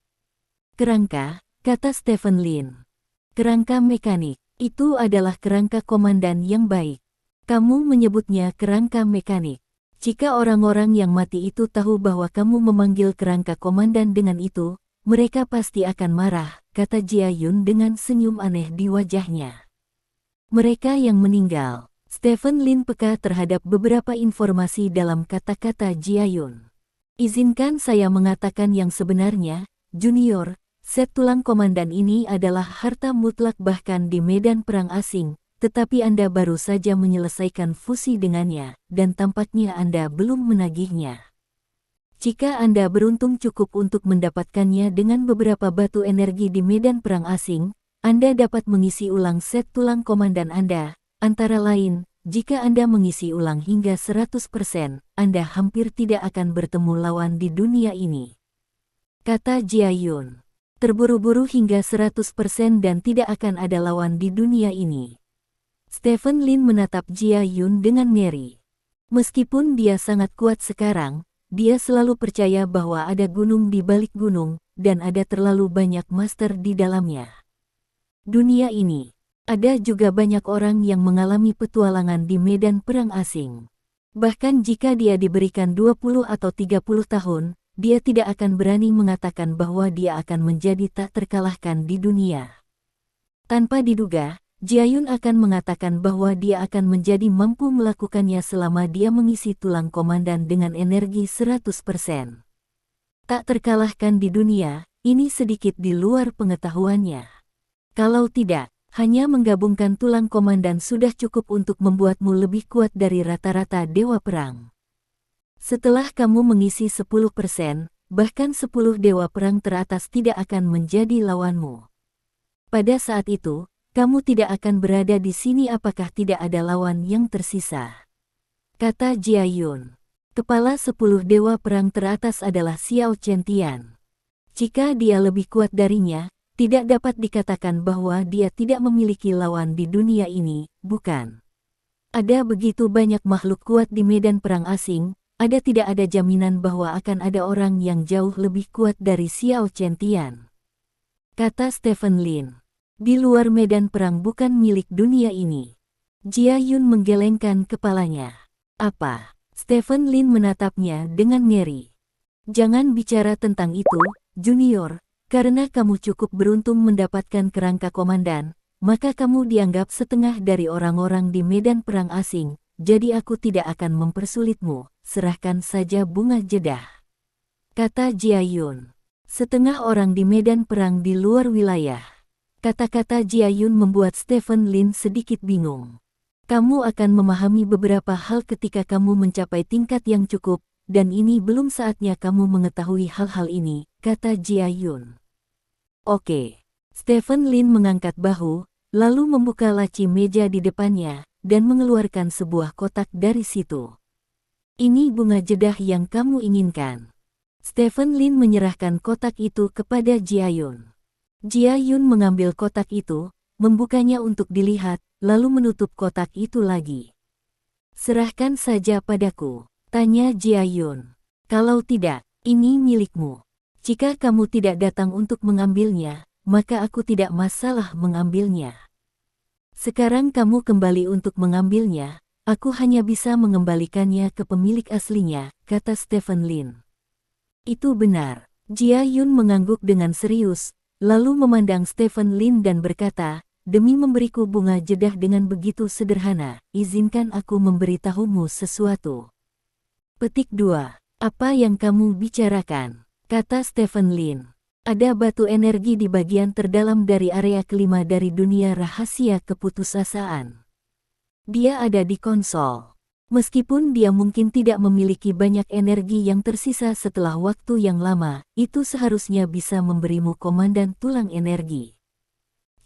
"Kerangka," kata Stephen Lin. "Kerangka mekanik, itu adalah kerangka komandan yang baik. Kamu menyebutnya kerangka mekanik. Jika orang-orang yang mati itu tahu bahwa kamu memanggil kerangka komandan dengan itu, mereka pasti akan marah," kata Jia Yun dengan senyum aneh di wajahnya. "Mereka yang meninggal." Stephen Lin peka terhadap beberapa informasi dalam kata-kata Jia Yun. "Izinkan saya mengatakan yang sebenarnya, Junior, set tulang komandan ini adalah harta mutlak bahkan di medan perang asing, tetapi Anda baru saja menyelesaikan fusi dengannya, dan tampaknya Anda belum menagihnya. Jika Anda beruntung cukup untuk mendapatkannya dengan beberapa batu energi di medan perang asing, Anda dapat mengisi ulang set tulang komandan Anda. Antara lain, jika Anda mengisi ulang hingga 100%, Anda hampir tidak akan bertemu lawan di dunia ini," kata Jia Yun. "Terburu-buru hingga 100% dan tidak akan ada lawan di dunia ini." Stephen Lin menatap Jia Yun dengan ngeri. Meskipun dia sangat kuat sekarang, dia selalu percaya bahwa ada gunung di balik gunung, dan ada terlalu banyak master di dalamnya. Dunia ini, ada juga banyak orang yang mengalami petualangan di medan perang asing. Bahkan jika dia diberikan 20 atau 30 tahun, dia tidak akan berani mengatakan bahwa dia akan menjadi tak terkalahkan di dunia. Tanpa diduga, Jia Yun akan mengatakan bahwa dia akan menjadi mampu melakukannya selama dia mengisi tulang komandan dengan energi 100%. Tak terkalahkan di dunia, ini sedikit di luar pengetahuannya. Kalau tidak, hanya menggabungkan tulang komandan sudah cukup untuk membuatmu lebih kuat dari rata-rata dewa perang. Setelah kamu mengisi 10%, bahkan 10 dewa perang teratas tidak akan menjadi lawanmu. Pada saat itu, kamu tidak akan berada di sini apakah tidak ada lawan yang tersisa. Kata Jia Yun. Kepala 10 dewa perang teratas adalah Xiao Chen-tian. Jika dia lebih kuat darinya, tidak dapat dikatakan bahwa dia tidak memiliki lawan di dunia ini, bukan? Ada begitu banyak makhluk kuat di medan perang asing, tidak ada jaminan bahwa akan ada orang yang jauh lebih kuat dari Xiao Chen-tian. Kata Stephen Lin. Di luar medan perang bukan milik dunia ini. Jia Yun menggelengkan kepalanya. Apa? Stephen Lin menatapnya dengan ngeri. Jangan bicara tentang itu, Junior, karena kamu cukup beruntung mendapatkan kerangka komandan, maka kamu dianggap setengah dari orang-orang di medan perang asing, jadi aku tidak akan mempersulitmu, serahkan saja bunga jedah. Kata Jia Yun. Setengah orang di medan perang di luar wilayah. Kata-kata Jia Yun membuat Stephen Lin sedikit bingung. Kamu akan memahami beberapa hal ketika kamu mencapai tingkat yang cukup, dan ini belum saatnya kamu mengetahui hal-hal ini, kata Jia Yun. Oke. Stephen Lin mengangkat bahu, lalu membuka laci meja di depannya, dan mengeluarkan sebuah kotak dari situ. Ini bunga jedah yang kamu inginkan. Stephen Lin menyerahkan kotak itu kepada Jia Yun. Jia Yun mengambil kotak itu, membukanya untuk dilihat, lalu menutup kotak itu lagi. Serahkan saja padaku, tanya Jia Yun. Kalau tidak, ini milikmu. Jika kamu tidak datang untuk mengambilnya, maka aku tidak masalah mengambilnya. Sekarang kamu kembali untuk mengambilnya, aku hanya bisa mengembalikannya ke pemilik aslinya, kata Stephen Lin. Itu benar. Jia Yun mengangguk dengan serius, lalu memandang Stephen Lin dan berkata, demi memberiku bunga jedah dengan begitu sederhana, izinkan aku memberitahumu sesuatu. Petik 2. Apa yang kamu bicarakan? Kata Stephen Lin. Ada batu energi di bagian terdalam dari area kelima dari dunia rahasia keputusasaan. Dia ada di konsol. Meskipun dia mungkin tidak memiliki banyak energi yang tersisa setelah waktu yang lama, itu seharusnya bisa memberimu komandan tulang energi.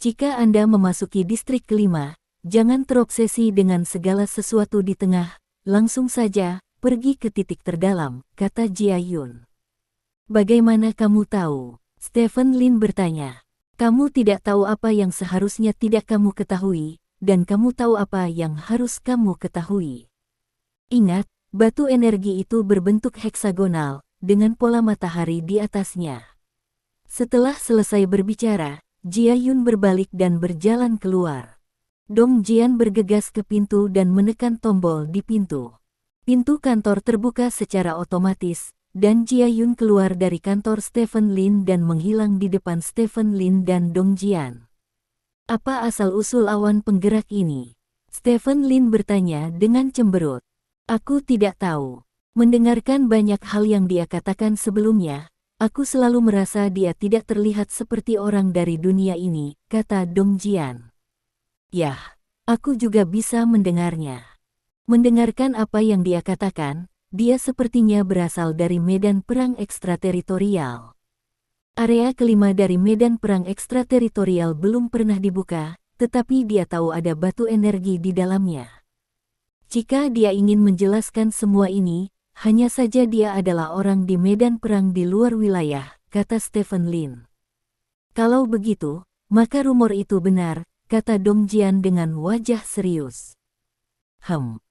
Jika Anda memasuki distrik kelima, jangan terobsesi dengan segala sesuatu di tengah, langsung saja pergi ke titik terdalam, kata Jia Yun. Bagaimana kamu tahu? Stephen Lin bertanya. Kamu tidak tahu apa yang seharusnya tidak kamu ketahui, dan kamu tahu apa yang harus kamu ketahui. Ingat, batu energi itu berbentuk heksagonal, dengan pola matahari di atasnya. Setelah selesai berbicara, Jia Yun berbalik dan berjalan keluar. Dong Jian bergegas ke pintu dan menekan tombol di pintu. Pintu kantor terbuka secara otomatis, dan Jia Yun keluar dari kantor Stephen Lin dan menghilang di depan Stephen Lin dan Dong Jian. Apa asal-usul awan penggerak ini? Stephen Lin bertanya dengan cemberut. Aku tidak tahu. Mendengarkan banyak hal yang dia katakan sebelumnya, aku selalu merasa dia tidak terlihat seperti orang dari dunia ini, kata Dong Jian. Yah, aku juga bisa mendengarnya. Mendengarkan apa yang dia katakan, dia sepertinya berasal dari medan perang ekstrateritorial. Area kelima dari medan perang ekstrateritorial belum pernah dibuka, tetapi dia tahu ada batu energi di dalamnya. Jika dia ingin menjelaskan semua ini, hanya saja dia adalah orang di medan perang di luar wilayah, kata Stephen Lin. Kalau begitu, maka rumor itu benar, kata Dong Jian dengan wajah serius.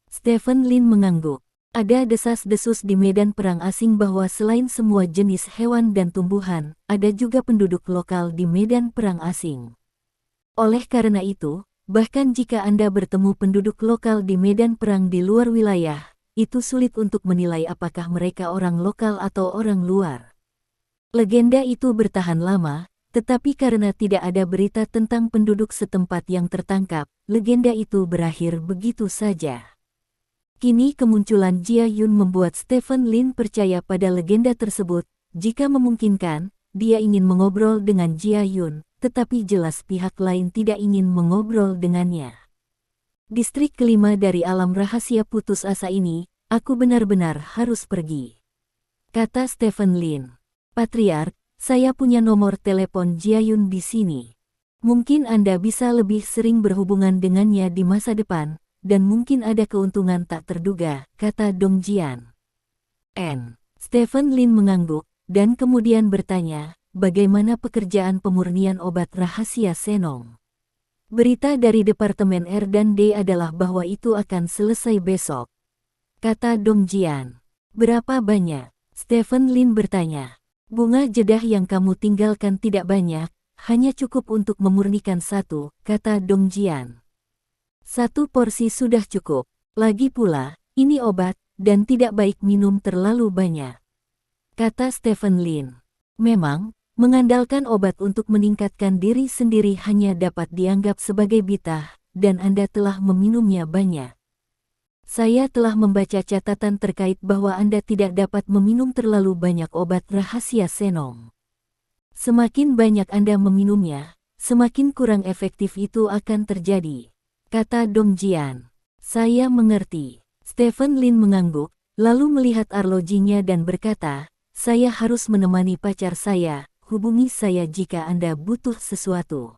Stephen Lin mengangguk. Ada desas-desus di medan perang asing bahwa selain semua jenis hewan dan tumbuhan, ada juga penduduk lokal di medan perang asing. Oleh karena itu, bahkan jika Anda bertemu penduduk lokal di medan perang di luar wilayah, itu sulit untuk menilai apakah mereka orang lokal atau orang luar. Legenda itu bertahan lama, tetapi karena tidak ada berita tentang penduduk setempat yang tertangkap, legenda itu berakhir begitu saja. Kini kemunculan Jia Yun membuat Stephen Lin percaya pada legenda tersebut. Jika memungkinkan, dia ingin mengobrol dengan Jia Yun, tetapi jelas pihak lain tidak ingin mengobrol dengannya. Distrik kelima dari alam rahasia putus asa ini, aku benar-benar harus pergi, kata Stephen Lin. Patriark, saya punya nomor telepon Jiayun di sini. Mungkin Anda bisa lebih sering berhubungan dengannya di masa depan, dan mungkin ada keuntungan tak terduga, kata Dong Jian. Stephen Lin mengangguk, dan kemudian bertanya, bagaimana pekerjaan pemurnian obat rahasia Senong? Berita dari Departemen R&D adalah bahwa itu akan selesai besok, kata Dong Jian. Berapa banyak? Stephen Lin bertanya. Bunga jedah yang kamu tinggalkan tidak banyak, hanya cukup untuk memurnikan satu, kata Dong Jian. Satu porsi sudah cukup. Lagi pula, ini obat, dan tidak baik minum terlalu banyak, kata Stephen Lin. Memang, mengandalkan obat untuk meningkatkan diri sendiri hanya dapat dianggap sebagai bitah, dan Anda telah meminumnya banyak. Saya telah membaca catatan terkait bahwa Anda tidak dapat meminum terlalu banyak obat rahasia Senong. Semakin banyak Anda meminumnya, semakin kurang efektif itu akan terjadi, kata Dong Jian. Saya mengerti. Stephen Lin mengangguk, lalu melihat arlojinya dan berkata, saya harus menemani pacar saya, hubungi saya jika Anda butuh sesuatu.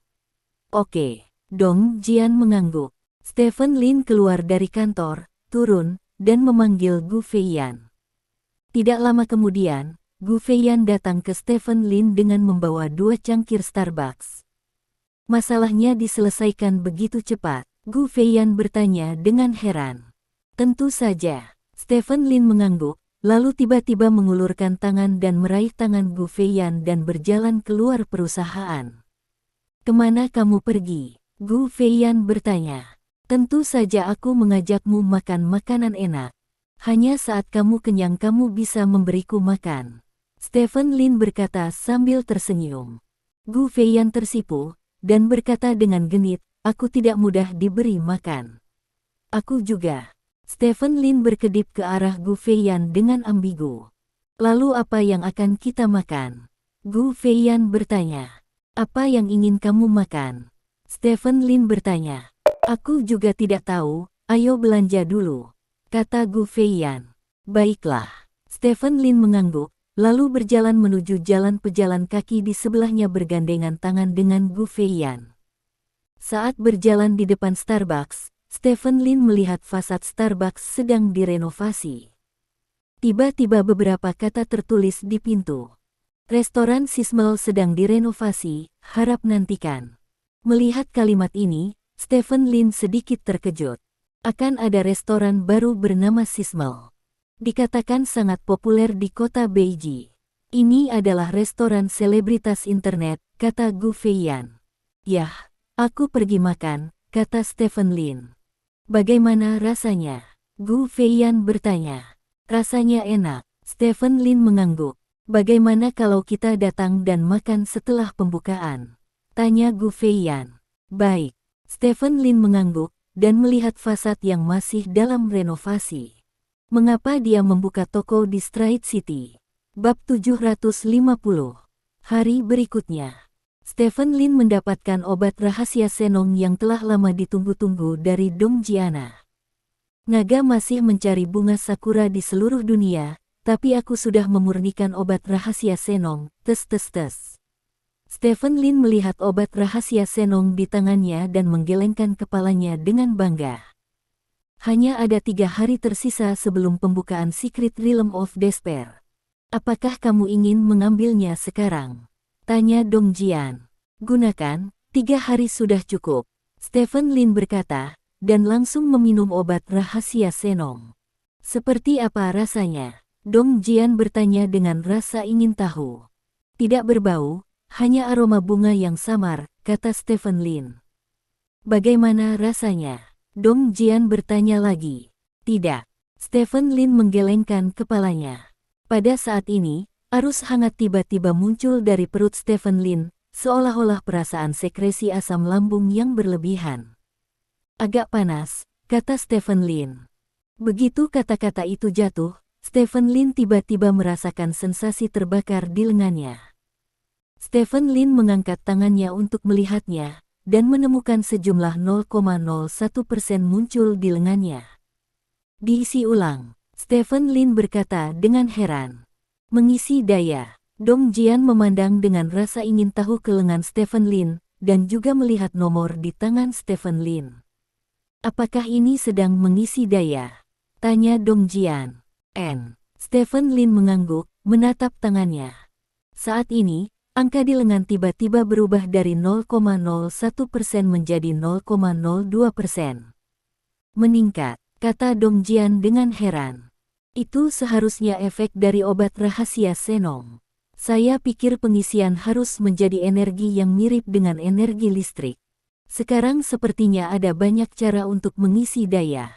Oke, Dong Jian mengangguk. Stephen Lin keluar dari kantor, turun, dan memanggil Gu Feiyan. Tidak lama kemudian, Gu Feiyan datang ke Stephen Lin dengan membawa 2 cangkir Starbucks. Masalahnya diselesaikan begitu cepat, Gu Feiyan bertanya dengan heran. Tentu saja, Stephen Lin mengangguk, lalu tiba-tiba mengulurkan tangan dan meraih tangan Gu Feiyan dan berjalan keluar perusahaan. Kemana kamu pergi? Gu Feiyan bertanya. Tentu saja aku mengajakmu makan makanan enak. Hanya saat kamu kenyang kamu bisa memberiku makan, Stephen Lin berkata sambil tersenyum. Gu Feiyan tersipu, dan berkata dengan genit, aku tidak mudah diberi makan. Aku juga. Stephen Lin berkedip ke arah Gu Feiyan dengan ambigu. Lalu apa yang akan kita makan? Gu Feiyan bertanya. Apa yang ingin kamu makan? Stephen Lin bertanya. Aku juga tidak tahu, ayo belanja dulu, kata Gu Feiyan. Baiklah. Stephen Lin mengangguk, lalu berjalan menuju jalan pejalan kaki di sebelahnya bergandengan tangan dengan Gu Feiyan. Saat berjalan di depan Starbucks, Stephen Lin melihat fasad Starbucks sedang direnovasi. Tiba-tiba beberapa kata tertulis di pintu. Restoran Sismel sedang direnovasi, harap nantikan. Melihat kalimat ini, Stephen Lin sedikit terkejut. Akan ada restoran baru bernama Sismel. Dikatakan sangat populer di kota Beijing. Ini adalah restoran selebritas internet, kata Gu Feiyan. Yah, aku pergi makan, kata Stephen Lin. Bagaimana rasanya? Gu Feiyan bertanya. Rasanya enak, Stephen Lin mengangguk. Bagaimana kalau kita datang dan makan setelah pembukaan? Tanya Gu Feiyan. Baik. Stephen Lin mengangguk, dan melihat fasad yang masih dalam renovasi. Mengapa dia membuka toko di Stride City? Bab 750. Hari berikutnya, Stephen Lin mendapatkan obat rahasia Senong yang telah lama ditunggu-tunggu dari Dong Jiana. Naga masih mencari bunga sakura di seluruh dunia, tapi aku sudah memurnikan obat rahasia Senong, tes. Stephen Lin melihat obat rahasia Senong di tangannya dan menggelengkan kepalanya dengan bangga. Hanya ada 3 hari tersisa sebelum pembukaan Secret Realm of Despair. Apakah kamu ingin mengambilnya sekarang? Tanya Dong Jian. Gunakan, 3 hari sudah cukup, Stephen Lin berkata, dan langsung meminum obat rahasia Senong. Seperti apa rasanya? Dong Jian bertanya dengan rasa ingin tahu. Tidak berbau. Hanya aroma bunga yang samar, kata Stephen Lin. Bagaimana rasanya? Dong Jian bertanya lagi. Tidak. Stephen Lin menggelengkan kepalanya. Pada saat ini, arus hangat tiba-tiba muncul dari perut Stephen Lin, seolah-olah perasaan sekresi asam lambung yang berlebihan. Agak panas, kata Stephen Lin. Begitu kata-kata itu jatuh, Stephen Lin tiba-tiba merasakan sensasi terbakar di lengannya. Stephen Lin mengangkat tangannya untuk melihatnya, dan menemukan sejumlah 0,01% muncul di lengannya. Diisi ulang, Stephen Lin berkata dengan heran. Mengisi daya. Dong Jian memandang dengan rasa ingin tahu ke lengan Stephen Lin, dan juga melihat nomor di tangan Stephen Lin. Apakah ini sedang mengisi daya? Tanya Dong Jian. Stephen Lin mengangguk, menatap tangannya. Saat ini, angka di lengan tiba-tiba berubah dari 0,01% menjadi 0,02%. Meningkat, kata Dong Jian dengan heran. Itu seharusnya efek dari obat rahasia Senong. Saya pikir pengisian harus menjadi energi yang mirip dengan energi listrik. Sekarang sepertinya ada banyak cara untuk mengisi daya,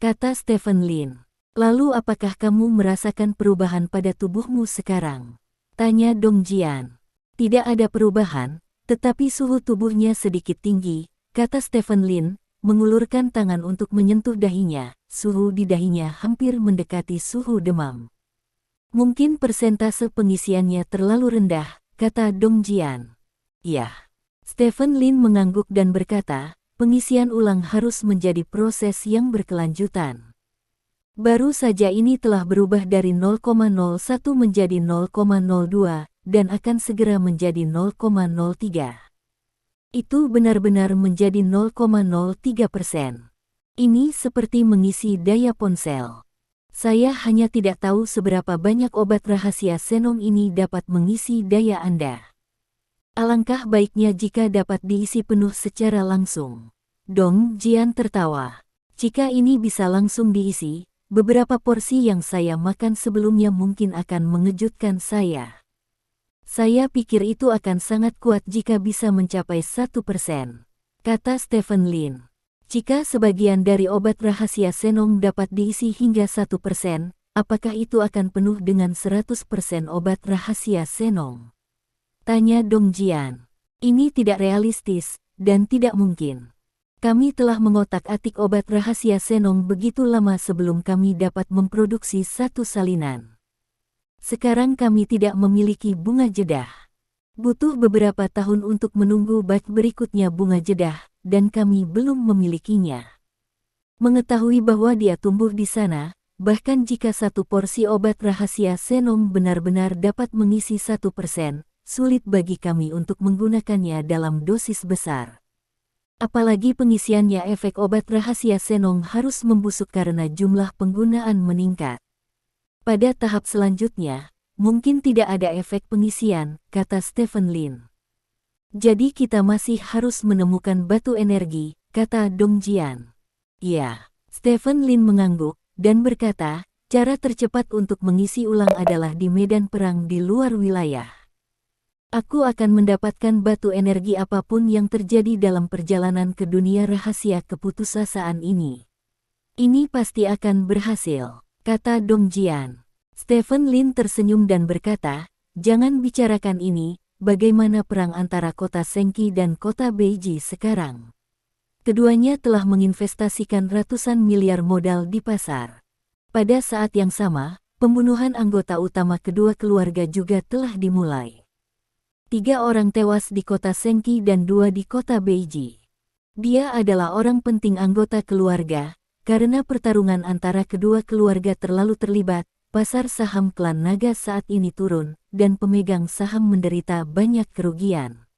kata Stephen Lin. Lalu apakah kamu merasakan perubahan pada tubuhmu sekarang? Tanya Dong Jian. Tidak ada perubahan, tetapi suhu tubuhnya sedikit tinggi, kata Stephen Lin, mengulurkan tangan untuk menyentuh dahinya. Suhu di dahinya hampir mendekati suhu demam. Mungkin persentase pengisiannya terlalu rendah, kata Dong Jian. Ya. Stephen Lin mengangguk dan berkata, pengisian ulang harus menjadi proses yang berkelanjutan. Baru saja ini telah berubah dari 0,01 menjadi 0,02, dan akan segera menjadi 0,03. Itu benar-benar menjadi 0,03%. Ini seperti mengisi daya ponsel. Saya hanya tidak tahu seberapa banyak obat rahasia Senong ini dapat mengisi daya Anda. Alangkah baiknya jika dapat diisi penuh secara langsung. Dong Jian tertawa. Jika ini bisa langsung diisi, beberapa porsi yang saya makan sebelumnya mungkin akan mengejutkan saya. Saya pikir itu akan sangat kuat jika bisa mencapai 1%, kata Stephen Lin. Jika sebagian dari obat rahasia Senong dapat diisi hingga 1%, apakah itu akan penuh dengan 100% obat rahasia Senong? Tanya Dong Jian. Ini tidak realistis, dan tidak mungkin. Kami telah mengotak-atik obat rahasia Senong begitu lama sebelum kami dapat memproduksi satu salinan. Sekarang kami tidak memiliki bunga jedah. Butuh beberapa tahun untuk menunggu batch berikutnya bunga jedah, dan kami belum memilikinya. Mengetahui bahwa dia tumbuh di sana, bahkan jika satu porsi obat rahasia Senong benar-benar dapat mengisi 1%, sulit bagi kami untuk menggunakannya dalam dosis besar. Apalagi pengisiannya efek obat rahasia Senong harus membusuk karena jumlah penggunaan meningkat. Pada tahap selanjutnya, mungkin tidak ada efek pengisian, kata Stephen Lin. Jadi kita masih harus menemukan batu energi, kata Dong Jian. Ya, Stephen Lin mengangguk, dan berkata, cara tercepat untuk mengisi ulang adalah di medan perang di luar wilayah. Aku akan mendapatkan batu energi apapun yang terjadi dalam perjalanan ke dunia rahasia keputusasaan ini. Ini pasti akan berhasil, kata Dong Jian. Stephen Lin tersenyum dan berkata, jangan bicarakan ini, bagaimana perang antara kota Sengqi dan kota Beiji sekarang. Keduanya telah menginvestasikan ratusan miliar modal di pasar. Pada saat yang sama, pembunuhan anggota utama kedua keluarga juga telah dimulai. 3 orang tewas di kota Sengqi dan 2 di kota Beiji. Dia adalah orang penting anggota keluarga, karena pertarungan antara kedua keluarga terlalu terlibat. Pasar saham klan naga saat ini turun, dan pemegang saham menderita banyak kerugian.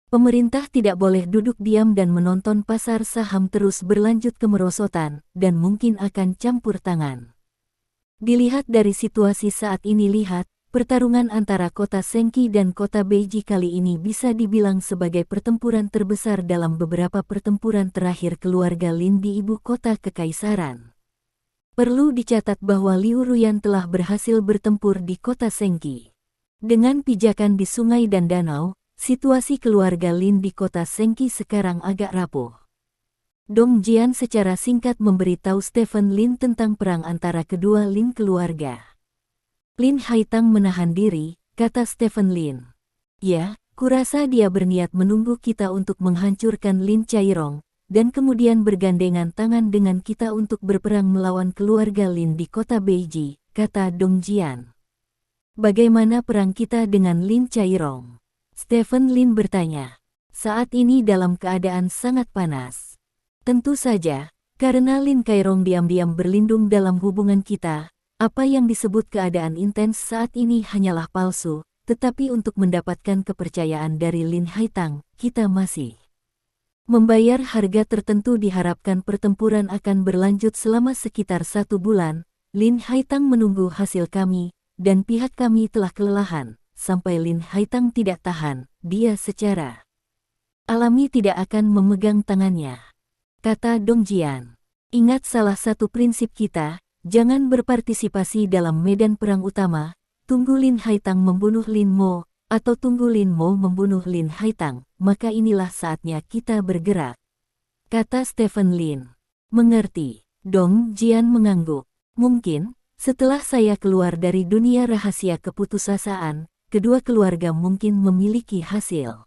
Pemerintah tidak boleh duduk diam dan menonton pasar saham terus berlanjut kemerosotan, dan mungkin akan campur tangan. Dilihat dari situasi saat ini pertarungan antara kota Sengqi dan kota Beiji kali ini bisa dibilang sebagai pertempuran terbesar dalam beberapa pertempuran terakhir keluarga Lin di ibu kota kekaisaran. Perlu dicatat bahwa Liu Ruyan telah berhasil bertempur di kota Sengqi. Dengan pijakan di sungai dan danau, situasi keluarga Lin di kota Sengqi sekarang agak rapuh. Dong Jian secara singkat memberitahu Stephen Lin tentang perang antara kedua Lin keluarga. Lin Haitang menahan diri, kata Stephen Lin. Ya, kurasa dia berniat menunggu kita untuk menghancurkan Lin Chairong, dan kemudian bergandengan tangan dengan kita untuk berperang melawan keluarga Lin di kota Beiji, kata Dong Jian. Bagaimana perang kita dengan Lin Chairong? Stephen Lin bertanya. Saat ini dalam keadaan sangat panas. Tentu saja, karena Lin Chairong diam-diam berlindung dalam hubungan kita, apa yang disebut keadaan intens saat ini hanyalah palsu, tetapi untuk mendapatkan kepercayaan dari Lin Haitang, kita masih membayar harga tertentu. Diharapkan pertempuran akan berlanjut selama sekitar 1 bulan. Lin Haitang menunggu hasil kami, dan pihak kami telah kelelahan. Sampai Lin Haitang tidak tahan, dia secara alami tidak akan memegang tangannya, kata Dong Jian. Ingat salah satu prinsip kita, jangan berpartisipasi dalam medan perang utama. Tunggu Lin Haitang membunuh Lin Mo, atau tunggu Lin Mo membunuh Lin Haitang, maka inilah saatnya kita bergerak, kata Stephen Lin. Mengerti, Dong Jian mengangguk. Mungkin, setelah saya keluar dari dunia rahasia keputusasaan, kedua keluarga mungkin memiliki hasil,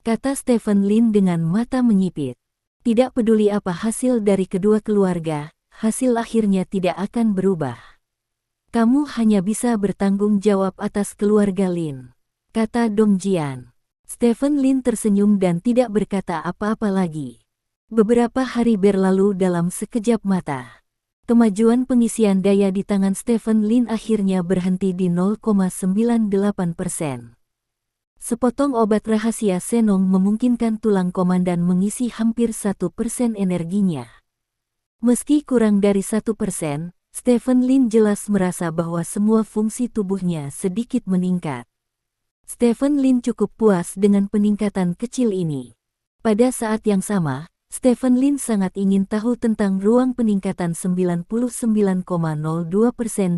kata Stephen Lin dengan mata menyipit. Tidak peduli apa hasil dari kedua keluarga, hasil akhirnya tidak akan berubah. Kamu hanya bisa bertanggung jawab atas keluarga Lin, kata Dong Jian. Stephen Lin tersenyum dan tidak berkata apa-apa lagi. Beberapa hari berlalu dalam sekejap mata. Kemajuan pengisian daya di tangan Stephen Lin akhirnya berhenti di 0,98%. Sepotong obat rahasia Senong memungkinkan tulang komandan mengisi hampir 1% energinya. Meski kurang dari 1%, Stephen Lin jelas merasa bahwa semua fungsi tubuhnya sedikit meningkat. Stephen Lin cukup puas dengan peningkatan kecil ini. Pada saat yang sama, Stephen Lin sangat ingin tahu tentang ruang peningkatan 99,02%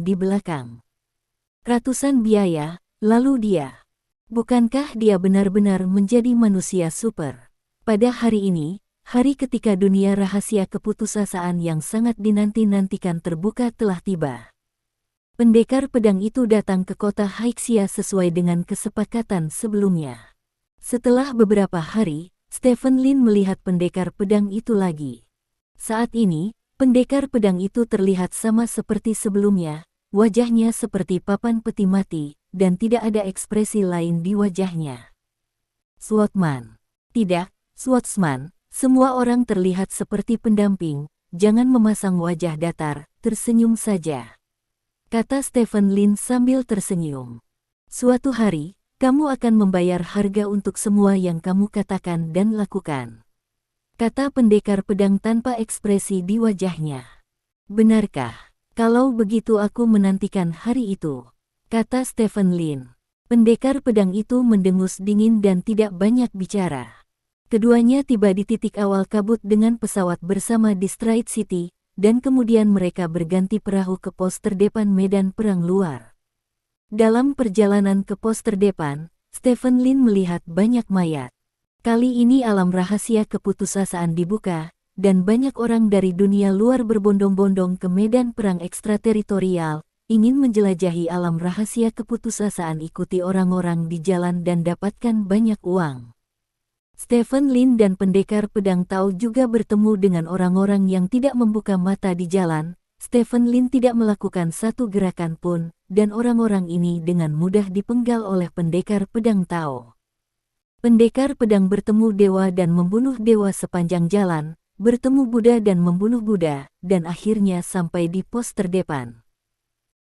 di belakang. Ratusan biaya, lalu dia. Bukankah dia benar-benar menjadi manusia super? Pada hari ini, hari ketika dunia rahasia keputusasaan yang sangat dinanti-nantikan terbuka telah tiba. Pendekar pedang itu datang ke kota Haixia sesuai dengan kesepakatan sebelumnya. Setelah beberapa hari, Stephen Lin melihat pendekar pedang itu lagi. Saat ini, pendekar pedang itu terlihat sama seperti sebelumnya, wajahnya seperti papan peti mati, dan tidak ada ekspresi lain di wajahnya. Swordsman. Tidak, swordsman, semua orang terlihat seperti pendamping, jangan memasang wajah datar, tersenyum saja, kata Stephen Lin sambil tersenyum. Suatu hari, kamu akan membayar harga untuk semua yang kamu katakan dan lakukan, kata pendekar pedang tanpa ekspresi di wajahnya. Benarkah? Kalau begitu aku menantikan hari itu, kata Stephen Lin. Pendekar pedang itu mendengus dingin dan tidak banyak bicara. Keduanya tiba di titik awal kabut dengan pesawat bersama di Stride City, dan kemudian mereka berganti perahu ke pos terdepan medan perang luar. Dalam perjalanan ke pos terdepan, Stephen Lin melihat banyak mayat. Kali ini alam rahasia keputusasaan dibuka, dan banyak orang dari dunia luar berbondong-bondong ke medan perang ekstrateritorial, ingin menjelajahi alam rahasia keputusasaan. Ikuti orang-orang di jalan dan dapatkan banyak uang. Stephen Lin dan pendekar pedang Tao juga bertemu dengan orang-orang yang tidak membuka mata di jalan. Stephen Lin tidak melakukan satu gerakan pun, dan orang-orang ini dengan mudah dipenggal oleh pendekar pedang Tao. Pendekar pedang bertemu dewa dan membunuh dewa sepanjang jalan, bertemu Buddha dan membunuh Buddha, dan akhirnya sampai di pos terdepan.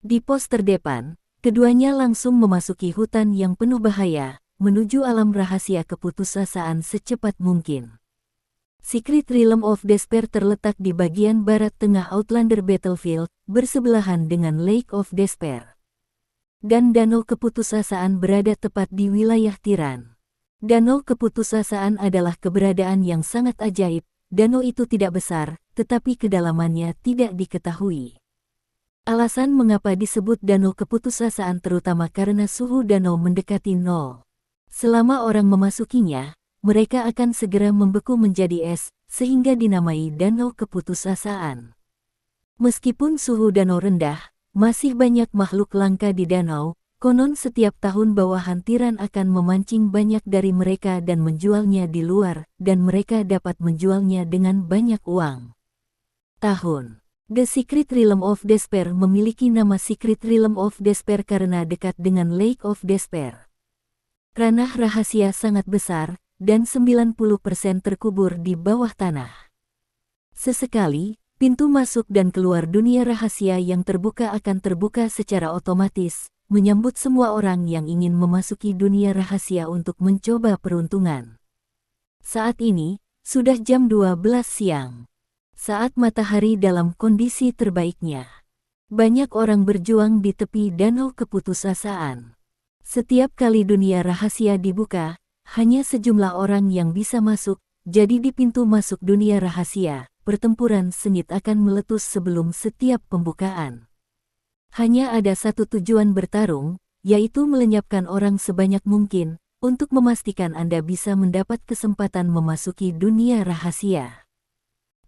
Di pos terdepan, keduanya langsung memasuki hutan yang penuh bahaya, menuju alam rahasia keputusasaan secepat mungkin. Secret Realm of Despair terletak di bagian barat tengah Outlander Battlefield, bersebelahan dengan Lake of Despair. Dan Danau Keputusasaan berada tepat di wilayah Tiran. Danau Keputusasaan adalah keberadaan yang sangat ajaib. Danau itu tidak besar, tetapi kedalamannya tidak diketahui. Alasan mengapa disebut Danau Keputusasaan terutama karena suhu danau mendekati nol. Selama orang memasukinya, mereka akan segera membeku menjadi es, sehingga dinamai Danau Keputusasaan. Meskipun suhu danau rendah, masih banyak makhluk langka di danau. Konon setiap tahun bawahan Tiran akan memancing banyak dari mereka dan menjualnya di luar, dan mereka dapat menjualnya dengan banyak uang. Tahun. The Secret Realm of Despair memiliki nama Secret Realm of Despair karena dekat dengan Lake of Despair. Ranah rahasia sangat besar, dan 90% terkubur di bawah tanah. Sesekali, pintu masuk dan keluar dunia rahasia yang terbuka akan terbuka secara otomatis, menyambut semua orang yang ingin memasuki dunia rahasia untuk mencoba peruntungan. Saat ini, sudah jam 12 siang. Saat matahari dalam kondisi terbaiknya. Banyak orang berjuang di tepi danau keputusasaan. Setiap kali dunia rahasia dibuka, hanya sejumlah orang yang bisa masuk, jadi di pintu masuk dunia rahasia, pertempuran sengit akan meletus sebelum setiap pembukaan. Hanya ada satu tujuan bertarung, yaitu melenyapkan orang sebanyak mungkin, untuk memastikan Anda bisa mendapat kesempatan memasuki dunia rahasia.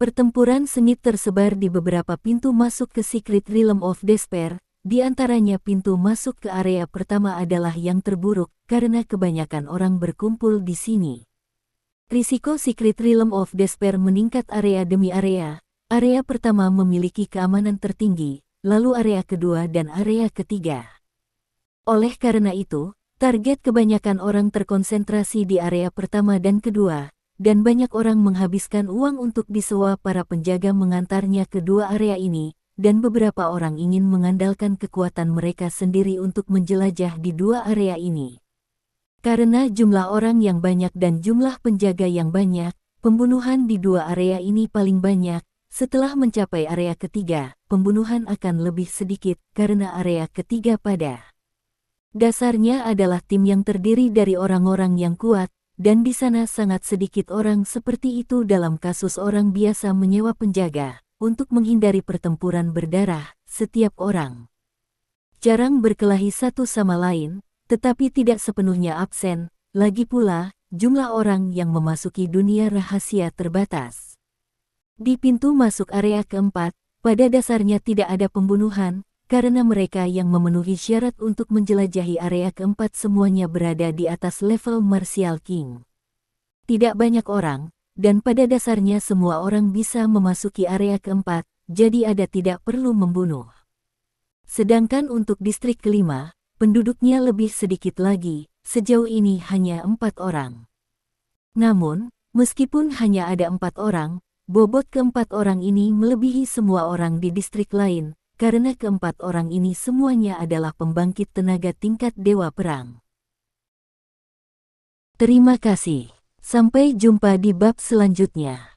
Pertempuran sengit tersebar di beberapa pintu masuk ke Secret Realm of Despair, di antaranya pintu masuk ke area pertama adalah yang terburuk, karena kebanyakan orang berkumpul di sini. Risiko Secret Realm of Despair meningkat area demi area. Area pertama memiliki keamanan tertinggi, lalu area kedua dan area ketiga. Oleh karena itu, target kebanyakan orang terkonsentrasi di area pertama dan kedua, dan banyak orang menghabiskan uang untuk disewa para penjaga mengantarnya ke dua area ini, dan beberapa orang ingin mengandalkan kekuatan mereka sendiri untuk menjelajah di dua area ini. Karena jumlah orang yang banyak dan jumlah penjaga yang banyak, pembunuhan di dua area ini paling banyak. Setelah mencapai area ketiga, pembunuhan akan lebih sedikit karena area ketiga pada dasarnya adalah tim yang terdiri dari orang-orang yang kuat, dan di sana sangat sedikit orang seperti itu dalam kasus orang biasa menyewa penjaga, untuk menghindari pertempuran berdarah, setiap orang jarang berkelahi satu sama lain, tetapi tidak sepenuhnya absen, lagi pula, jumlah orang yang memasuki dunia rahasia terbatas. Di pintu masuk area keempat, pada dasarnya tidak ada pembunuhan, karena mereka yang memenuhi syarat untuk menjelajahi area keempat semuanya berada di atas level Martial King. Tidak banyak orang, dan pada dasarnya semua orang bisa memasuki area keempat, jadi ada tidak perlu membunuh. Sedangkan untuk distrik kelima, penduduknya lebih sedikit lagi, sejauh ini hanya 4 orang. Namun, meskipun hanya ada 4 orang, bobot keempat orang ini melebihi semua orang di distrik lain, karena keempat orang ini semuanya adalah pembangkit tenaga tingkat dewa perang. Terima kasih. Sampai jumpa di bab selanjutnya.